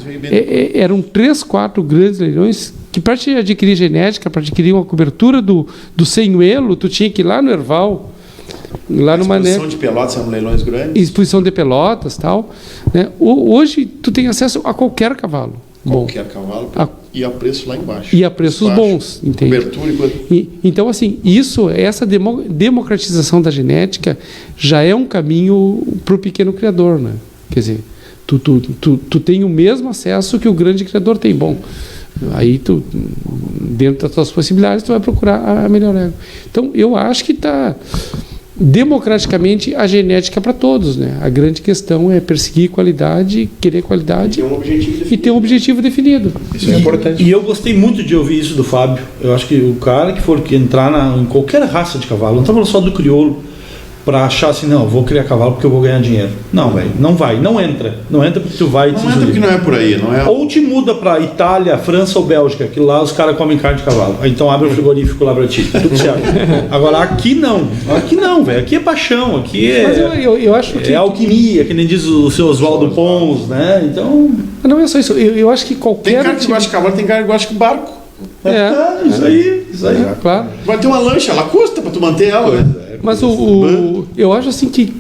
Eram 3, 4 grandes leilões que, para te adquirir genética, para adquirir uma cobertura do senhuelo, tu tinha que ir lá no Erval, lá no Mané. Exposição de Pelotas, são leilões grandes. Exposição de Pelotas, tal, né? Hoje tu tem acesso a qualquer cavalo. Qualquer cavalo e a preço lá embaixo. E a preços bons, entende? Cobertura e coisa. Então, assim, essa democratização da genética já é um caminho para o pequeno criador, né? Quer dizer, tu tem o mesmo acesso que o grande criador tem. Bom, aí tu, dentro das tuas possibilidades, tu vai procurar a melhor égua. Então, eu acho que está democraticamente a genética para todos, né? A grande questão é perseguir qualidade, querer qualidade e ter um objetivo definido. Isso é importante. E eu gostei muito de ouvir isso do Fábio. Eu acho que o cara que for entrar em qualquer raça de cavalo, não estamos falando só do crioulo, para achar assim, não, vou criar cavalo porque eu vou ganhar dinheiro. Não, velho, não vai, não entra porque tu vai Não entra porque não é por aí, não é? ou te muda para Itália, França ou Bélgica, que lá os caras comem carne de cavalo. Então abre o frigorífico lá para ti, tudo certo. Agora aqui não, velho, aqui é paixão, aqui é Mas eu acho que... é alquimia, que nem diz o seu Oswaldo Pons, né? Então Não é só isso, eu acho que Tem qualquer... cara que gosta de cavalo, tem cara que gosta de barco. isso aí. Claro. Vai ter uma lancha, ela custa pra tu manter ela, né? Mas eu acho assim que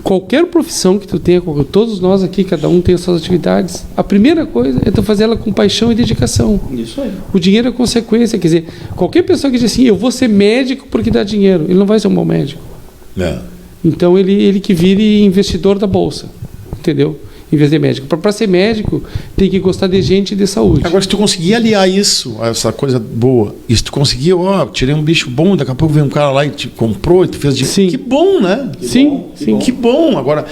qualquer profissão que tu tenha, todos nós aqui, cada um tem as suas atividades, a primeira coisa é tu fazer ela com paixão e dedicação. Isso aí. O dinheiro é consequência, quer dizer, qualquer pessoa que diz assim, eu vou ser médico porque dá dinheiro, ele não vai ser um bom médico. Então ele que vire investidor da bolsa, entendeu? Em vez de médico. Para ser médico, tem que gostar de gente e de saúde. Agora, se tu conseguir aliar isso, essa coisa boa, e se tu conseguir, tirei um bicho bom, daqui a pouco vem um cara lá e te comprou e tu fez dinheiro. Sim. Que bom, né? Sim. Que bom. Agora,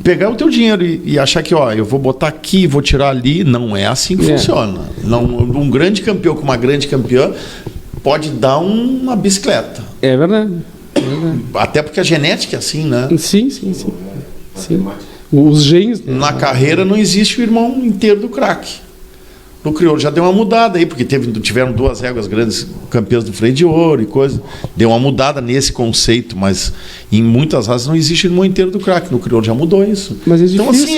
pegar o teu dinheiro e achar que, eu vou botar aqui, vou tirar ali, não é assim que funciona. Não, um grande campeão com uma grande campeã pode dar uma bicicleta. É verdade. Até porque a genética é assim, né? Sim. Os genes... Na carreira não existe o irmão inteiro do craque. No crioulo já deu uma mudada aí, porque tiveram 2 éguas grandes campeãs do freio de ouro e coisa. Deu uma mudada nesse conceito, mas em muitas raças não existe o irmão inteiro do craque. No crioulo já mudou isso. Mas é difícil. Então assim,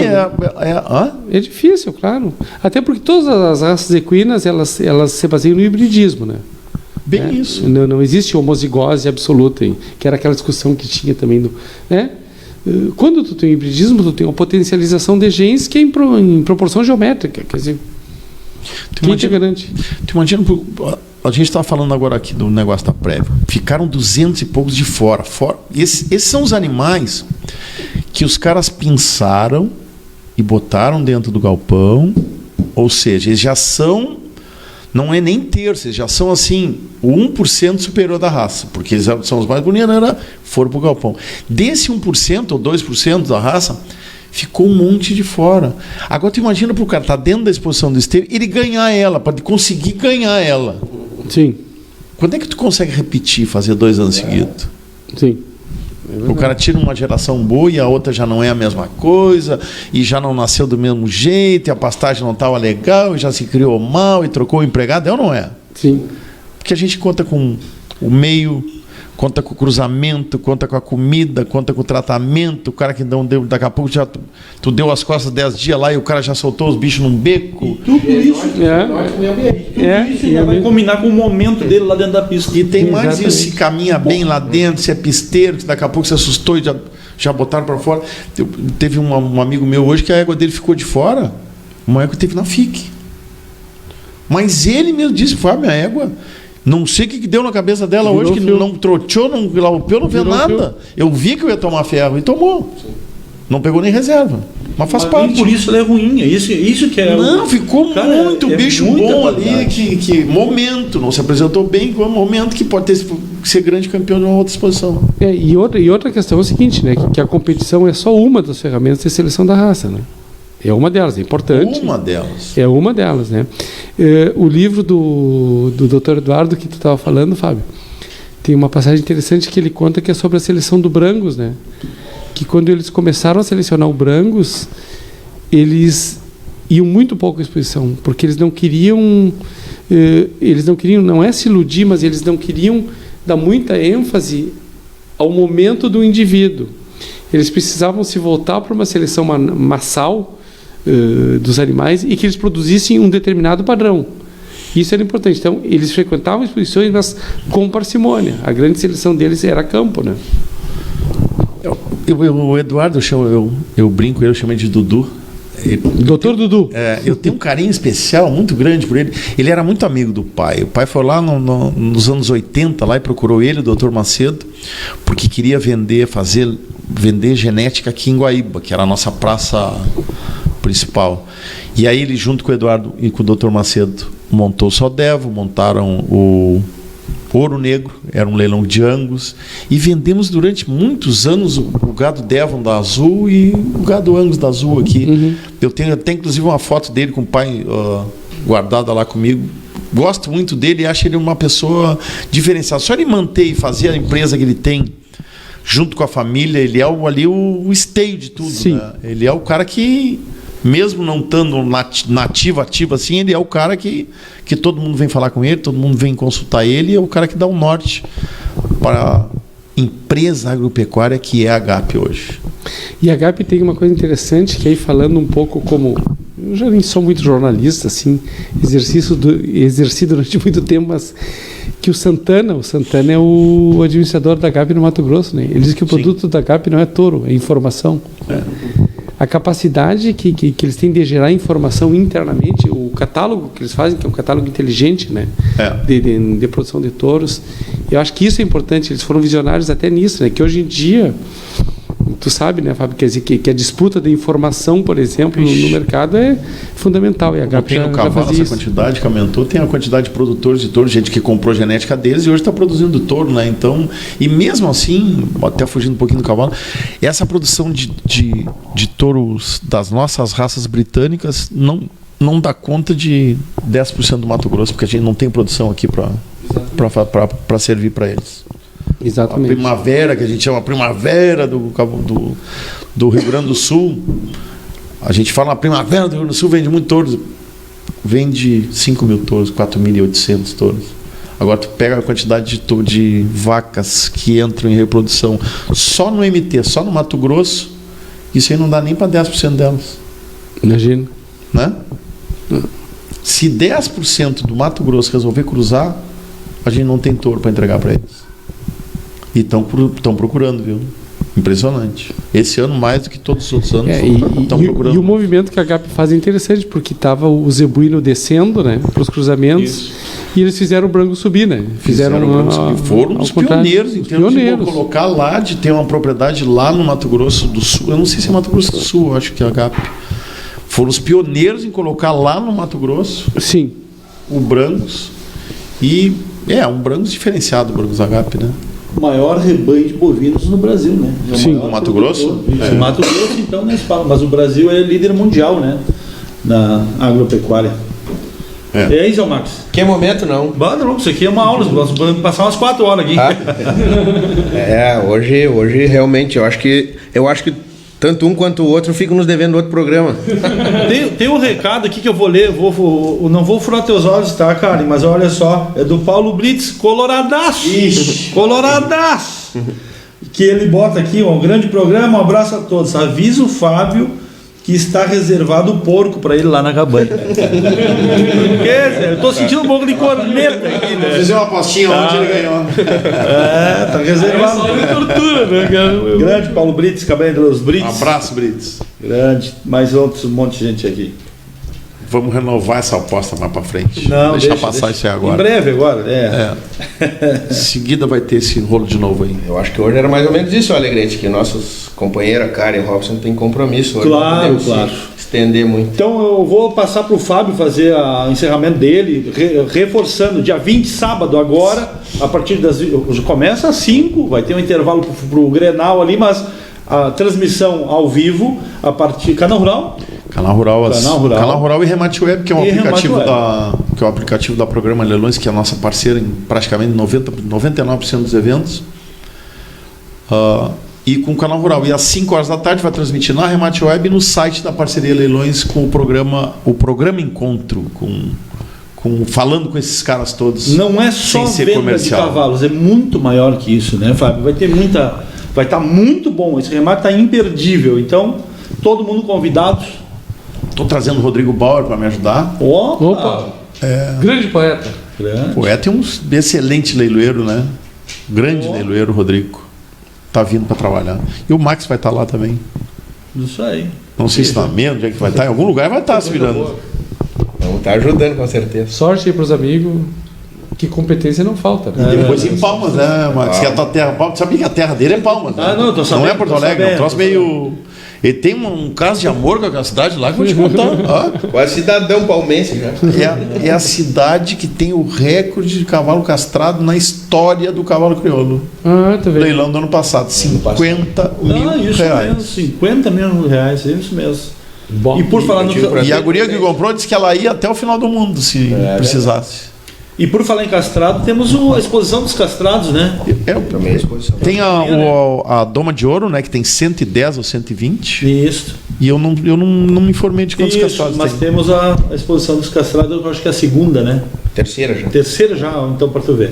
É difícil, claro. Até porque todas as raças equinas, elas se baseiam no hibridismo, né? Bem isso. Não existe homozigose absoluta, que era aquela discussão que tinha também né? Quando tu tem hibridismo, tu tem uma potencialização de genes que é em proporção geométrica, quer dizer, quem te garante? Tu imagina, a gente estava falando agora aqui do negócio da prévia, ficaram 200 e poucos de fora. Esses são os animais que os caras pinçaram e botaram dentro do galpão, ou seja, eles já são, não é nem terço, eles já são assim, o 1% superior da raça, porque eles são os mais bonitos, foram para o galpão. Desse 1% ou 2% da raça, ficou um monte de fora. Agora tu imagina para o cara estar dentro da exposição do esteio, ele ganhar ela, para conseguir ganhar ela. Sim. Quando é que tu consegue repetir, fazer 2 anos seguidos? Sim. O cara tira uma geração boa e a outra já não é a mesma coisa, e já não nasceu do mesmo jeito, e a pastagem não estava legal, e já se criou mal, e trocou o empregado, é ou não é? Sim. Porque a gente conta com o meio, conta com o cruzamento, conta com a comida, conta com o tratamento, o cara que não deu, daqui a pouco já tu deu as costas 10 dias lá e o cara já soltou os bichos num beco. Tudo isso vai vai combinar com o momento dele lá dentro da pista. E tem mais Exatamente. isso, se caminha bem lá dentro, se é pisteiro, que daqui a pouco se assustou e já botaram para fora. Teve um amigo meu hoje que a égua dele ficou de fora, uma égua que teve na FIC. Mas ele mesmo disse, foi a minha égua. Não sei o que deu na cabeça dela Virou hoje, que fio. não troteou, não galopeu, não fez Virou nada. Eu vi que eu ia tomar ferro e tomou. Não pegou nem reserva. Mas faz parte. Por isso ela é ruim. Isso que é. Não, ficou Cara, muito é bicho muita bom ali, qualidade. que momento, não se apresentou bem, que é um momento que pode ser grande campeão de uma outra exposição. E outra questão é o seguinte, né? Que a competição é só uma das ferramentas de seleção da raça, né? É uma delas, é importante. Uma delas. É uma delas, né? O livro do Dr. Eduardo que tu estava falando, Fábio, tem uma passagem interessante que ele conta que é sobre a seleção do Brangus, né? Que quando eles começaram a selecionar o Brangus, eles iam muito pouco à exposição, porque eles não queriam, não é se iludir, mas eles não queriam dar muita ênfase ao momento do indivíduo. Eles precisavam se voltar para uma seleção massal dos animais e que eles produzissem um determinado padrão. Isso era importante. Então, eles frequentavam exposições, mas com parcimônia. A grande seleção deles era campo, né? O Eduardo, eu brinco, eu chamo ele de Dudu. Doutor Dudu. Eu tenho um carinho especial muito grande por ele. Ele era muito amigo do pai. O pai foi lá nos anos 80 lá e procurou ele, o Dr. Macedo, porque queria vender genética aqui em Guaíba, que era a nossa praça principal. E aí ele, junto com o Eduardo e com o Dr. Macedo, montou o Sodevo, montaram o Ouro Negro, era um leilão de Angus, e vendemos durante muitos anos o gado Devon da Azul e o gado Angus da Azul aqui. Uhum. Eu tenho até inclusive uma foto dele com o pai guardada lá comigo. Gosto muito dele e acho ele uma pessoa diferenciada. Só ele manter e fazer a empresa que ele tem junto com a família, ele é o esteio de tudo. Sim. Né? Ele é o cara que, mesmo não estando ativo assim, ele é o cara que todo mundo vem falar com ele, todo mundo vem consultar ele, e é o cara que dá o norte para a empresa agropecuária que é a Agape hoje. E a Agape tem uma coisa interessante, que aí falando um pouco como... Eu já nem sou muito jornalista, assim, exerci durante muito tempo, mas que o Santana é o administrador da Agape no Mato Grosso, né? Ele diz que o produto da Agape não é touro, é informação. A capacidade que eles têm de gerar informação internamente, o catálogo que eles fazem, que é um catálogo inteligente, né? De produção de touros. Eu acho que isso é importante, eles foram visionários até nisso, né? Que hoje em dia... Tu sabe, né, Fábio, quer dizer que a disputa de informação, por exemplo, no mercado é fundamental. E a Agape tem no cavalo essa quantidade que aumentou, tem a quantidade de produtores de touros, gente que comprou genética deles e hoje está produzindo touro, né? Então, e mesmo assim, até fugindo um pouquinho do cavalo, essa produção de touros das nossas raças britânicas não dá conta de 10% do Mato Grosso, porque a gente não tem produção aqui para servir para eles. Exatamente. A primavera, que a gente chama a primavera do Rio Grande do Sul, a gente fala a primavera do Rio Grande do Sul, vende muito touros, vende 5 mil touros, 4.800 touros. Agora tu pega a quantidade de vacas que entram em reprodução só no MT, só no Mato Grosso, isso aí não dá nem para 10% delas. Imagina. Né? Se 10% do Mato Grosso resolver cruzar, a gente não tem touro para entregar para eles. E estão procurando, viu? Impressionante. Esse ano mais do que todos os outros anos estão procurando. E o movimento que a Agape faz é interessante, porque estava o zebuíno descendo, né, para os cruzamentos. Isso. E eles fizeram o branco subir, né? Foram os pioneiros em termos de colocar lá, de ter uma propriedade lá no Mato Grosso do Sul. Eu não sei se é Mato Grosso do Sul, acho que é a Agape. Foram os pioneiros em colocar lá no Mato Grosso. Sim. O Brancos. E um Brancos diferenciado, o Brancos Agape, né? O maior rebanho de bovinos no Brasil, né? Sim, no Mato Grosso? No Mato Grosso, então, nem se fala. Mas o Brasil é líder mundial, né? Na agropecuária. É isso, Max? Que momento, não? Não, isso aqui é uma aula, nós vamos passar umas 4 horas aqui. Hoje realmente, eu acho que tanto um quanto o outro ficam nos devendo outro programa. Tem um recado aqui que eu vou ler, não vou furar teus olhos, tá, Karen? Mas olha só, é do Paulo Blitz, coloradaço! Ixi. Coloradaço! Que ele bota aqui, um grande programa, um abraço a todos. Avisa o Fábio que está reservado o porco para ele lá na cabana. Eu tô sentindo um pouco de corneta aqui, né? Fiz uma apostinha onde ele ganhou. Tá reservado. Tortura, né? Grande Paulo Brits, Cabana dos Brits. Um abraço, Brits. Grande, mais outros, um monte de gente aqui. Vamos renovar essa aposta mais para frente. Não, deixa passar isso aí agora. Em breve agora, Em seguida vai ter esse rolo de novo aí. Eu acho que hoje era mais ou menos isso, Alegrete, que nossos companheiros, Karen e Robson, têm compromisso. Hoje claro. Estender muito. Então eu vou passar para o Fábio fazer o encerramento dele, reforçando, dia 20, sábado agora, a partir das... Começa às 5, vai ter um intervalo para o Grenal ali, mas a transmissão ao vivo, a partir... Canal Rural? Canal Rural e Remate Web, que é o aplicativo da Programa Leilões, que é a nossa parceira em praticamente 99% dos eventos. E com o Canal Rural. E às 5 horas da tarde vai transmitir na Remate Web e no site da Parceria Leilões com o programa Encontro, falando com esses caras todos. Não é só venda comercial de cavalos, é muito maior que isso, né, Fábio? Vai estar muito bom, esse remate está imperdível. Então, todo mundo convidado. Estou trazendo o Rodrigo Bauer para me ajudar. Opa! Grande poeta. Poeta e um excelente leiloeiro, né? Grande leiloeiro, Rodrigo. Está vindo para trabalhar. E o Max vai estar lá também. Isso aí. Não sei se está mesmo, onde é que vai estar. Em algum lugar vai estar se virando. Vamos estar ajudando, com certeza. Sorte aí para os amigos. Que competência não falta. Né? E depois em Palmas, né, Max? Que a tua terra, sabia que a terra dele é Palmas. Né? Não, tô sabendo. Não é Porto Alegre, é um troço meio... Ele tem um caso de amor com aquela cidade lá que eu vou te contar. Quase cidadão palmense já. É a cidade que tem o recorde de cavalo castrado na história do cavalo crioulo. Tá vendo? Leilão do ano passado, 50 mil isso reais. Mesmo, 50 mil reais, é isso mesmo. Bom, e por falar no... E a guria que comprou disse que ela ia até o final do mundo se precisasse. E por falar em castrado, temos a exposição dos castrados, né? Também a exposição. Tem a Doma de Ouro, né? Que tem 110 ou 120. Isso. E eu não me informei de quantos castrados mas tem. temos a exposição dos castrados, eu acho que é a segunda, né? Terceira já. Terceira já, então, para tu ver.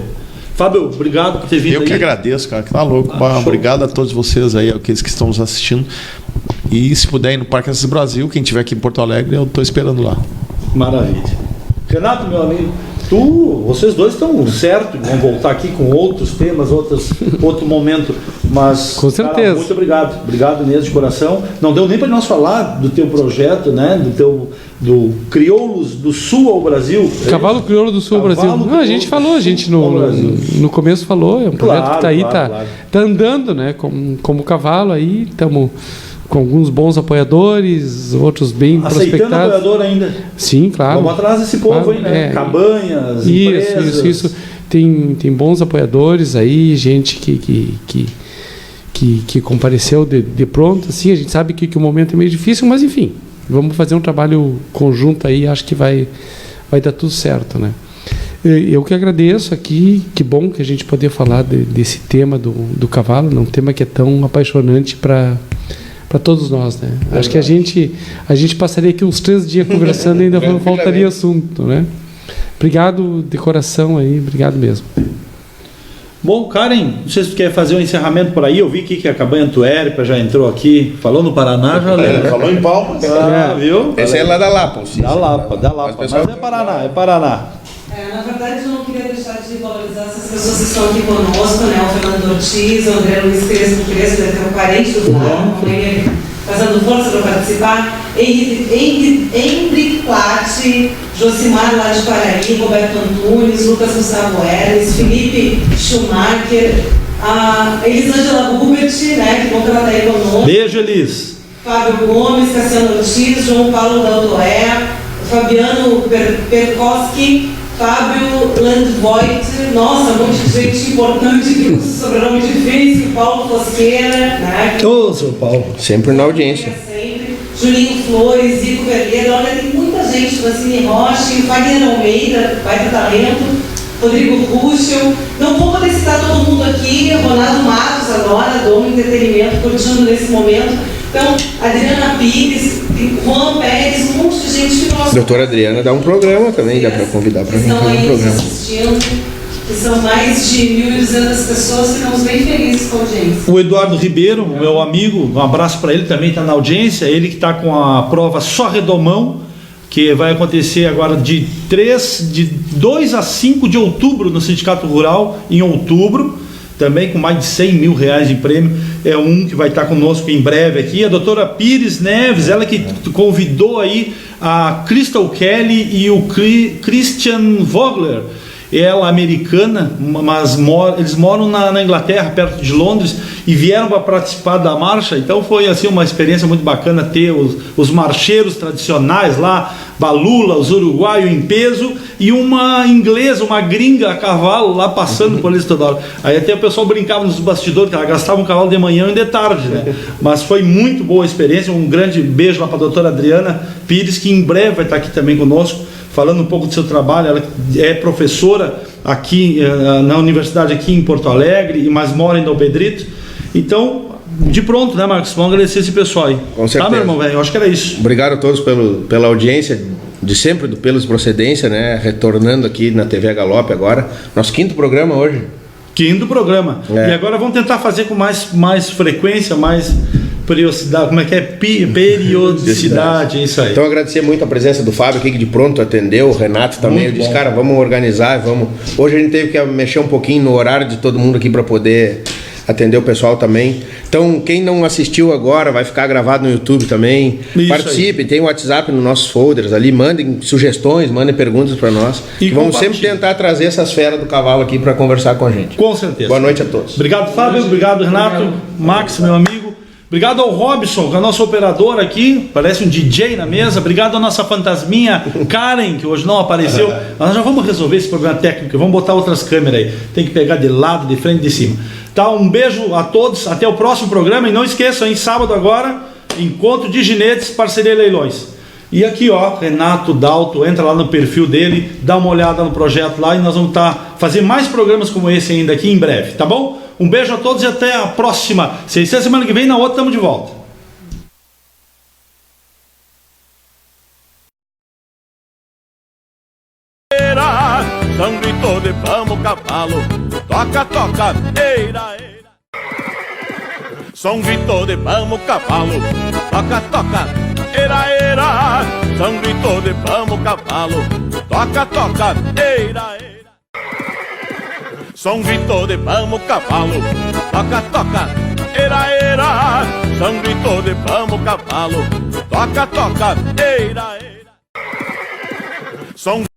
Fábio, obrigado por ter vindo Eu que agradeço, cara, que tá louco. Obrigado a todos vocês aí, aqueles que estão nos assistindo. E se puder ir no Parque Assis Brasil, quem estiver aqui em Porto Alegre, eu estou esperando lá. Maravilha. Renato, meu amigo, vocês dois estão certos, vão voltar aqui com outros temas, outro momento, mas com certeza. Cara, muito obrigado mesmo de coração. Não deu nem para nós falar do teu projeto, né? Do Crioulos do Sul ao Brasil. Cavalo Crioulo do Sul ao Brasil. Não, a gente falou, no começo falou, é um projeto que está aí, tá andando, né? Como cavalo aí, estamos com alguns bons apoiadores, outros bem prospectados. Aceitando apoiador ainda? Sim, claro. Vamos atrás desse povo aí, né? Cabanhas, empresas. Isso. Tem bons apoiadores aí, gente que compareceu de pronto. Assim, a gente sabe que o momento é meio difícil, mas enfim, vamos fazer um trabalho conjunto aí, acho que vai dar tudo certo, né? Eu que agradeço aqui, que bom que a gente poder falar desse tema do cavalo, um tema que é tão apaixonante para todos nós, né? Acho que a gente passaria aqui uns 3 dias conversando e ainda faltaria assunto, né? Obrigado de coração aí, obrigado mesmo. Bom, Karen, não sei se tu quer fazer um encerramento por aí. Eu vi aqui que a Cabanha Antuérpia já entrou aqui, falou no Paraná, já lembra. Falou em Palmas. Viu? Esse é lá da Lapa. Da Lapa. Mas é Paraná. Na verdade, eu não queria deixar de valorizar essas pessoas que estão aqui conosco, né? O Fernando Ortiz, o André Luiz Crespo, deve ter um parente do Fernando, também fazendo força para participar. Henrique Platti, Josimar lá de Paraí, Roberto Antunes, Lucas Gustavo Eres, Felipe Schumacher, a Elisângela Hubert, né? Que bom que ela está aí conosco. Beijo, Elis. Fábio Gomes, Cassiano Ortiz, João Paulo Daltoé, Fabiano Perkowski, Fábio Landvoigt, nossa, um monte de gente importante aqui com sobrenome difícil, Paulo Fosqueira, né? Ô, seu Paulo. Sempre na audiência. Sempre. Julinho Flores, Zico Vergueira, olha, tem muita gente, Francine Rocha, Wagner Almeida, vai ter talento, Rodrigo Ruschel, não vou poder citar todo mundo aqui, Ronaldo Matos agora, do Entretenimento, curtindo nesse momento. Então, Adriana Pires, Juan Pérez, um monte de gente que nós... Doutora Adriana dá um programa também, dá para convidar para fazer um programa. Assistindo, que são mais de 1.200 pessoas, ficamos bem felizes com a audiência. O Eduardo Ribeiro, meu amigo, um abraço para ele, também está na audiência, ele que está com a prova Só Redomão, que vai acontecer agora de 2 a 5 de outubro no Sindicato Rural, em outubro, também com mais de 100 mil reais de prêmio. É um que vai estar conosco em breve aqui. A doutora Pires Neves, ela que convidou aí a Crystal Kelly e o Christian Vogler. Ela americana, mas eles moram na Inglaterra, perto de Londres, e vieram para participar da marcha. Então foi assim uma experiência muito bacana ter os marcheiros tradicionais lá, Balula, os uruguaios em peso, e uma inglesa, uma gringa a cavalo lá passando por eles toda hora. Aí até o pessoal brincava nos bastidores que ela gastava um cavalo de manhã e de tarde, né? Mas foi muito boa a experiência. Um grande beijo lá para a doutora Adriana Pires, que em breve vai estar aqui também conosco, falando um pouco do seu trabalho. Ela é professora aqui na universidade aqui em Porto Alegre, mas mora em Dom Pedrito. Então, de pronto, né, Marcos? Vamos agradecer esse pessoal aí. Com certeza. Tá, meu irmão, velho? Eu acho que era isso. Obrigado a todos pela audiência de sempre, do Pelos Procedência, né? Retornando aqui na TV Galope agora. Nosso 5º programa hoje. 5º programa. E agora vamos tentar fazer com mais frequência, mais periodicidade. Como é que é? Periodicidade, é isso aí. Então agradecer muito a presença do Fábio aqui, que de pronto atendeu, o Renato também. Eu disse, cara, vamos organizar, vamos. Hoje a gente teve que mexer um pouquinho no horário de todo mundo aqui para poder atender o pessoal também. Então, quem não assistiu agora, vai ficar gravado no YouTube também. Isso. Participem, tem o WhatsApp nos nossos folders ali, mandem sugestões, mandem perguntas para nós. E vamos sempre tentar trazer essas feras do cavalo aqui para conversar com a gente. Com certeza. Boa noite a todos. Obrigado, Fábio. Obrigado, Renato. Max, meu amigo. Obrigado ao Robson, que é o nosso operador aqui, parece um DJ na mesa. Obrigado à nossa fantasminha Karen, que hoje não apareceu. Nós já vamos resolver esse problema técnico, vamos botar outras câmeras aí. Tem que pegar de lado, de frente, de cima. Tá, um beijo a todos, até o próximo programa. E não esqueçam, em sábado agora, Encontro de Ginetes, Parceria Leilões. E aqui, ó, Renato Dalto, entra lá no perfil dele, dá uma olhada no projeto lá e nós vamos fazer mais programas como esse ainda aqui em breve, tá bom? Um beijo a todos e até a próxima. Se semana que vem, na outra estamos de volta. São gritos de vamos cavalo, toca, toca, eira, eira. São gritos de vamos cavalo, toca, toca, eira, eira. São gritos de vamos cavalo, toca, toca, eira, eira. São gritos de vamos cavalo, toca, toca, eira, eira. São gritos de vamos cavalo, toca, toca, eira, eira. São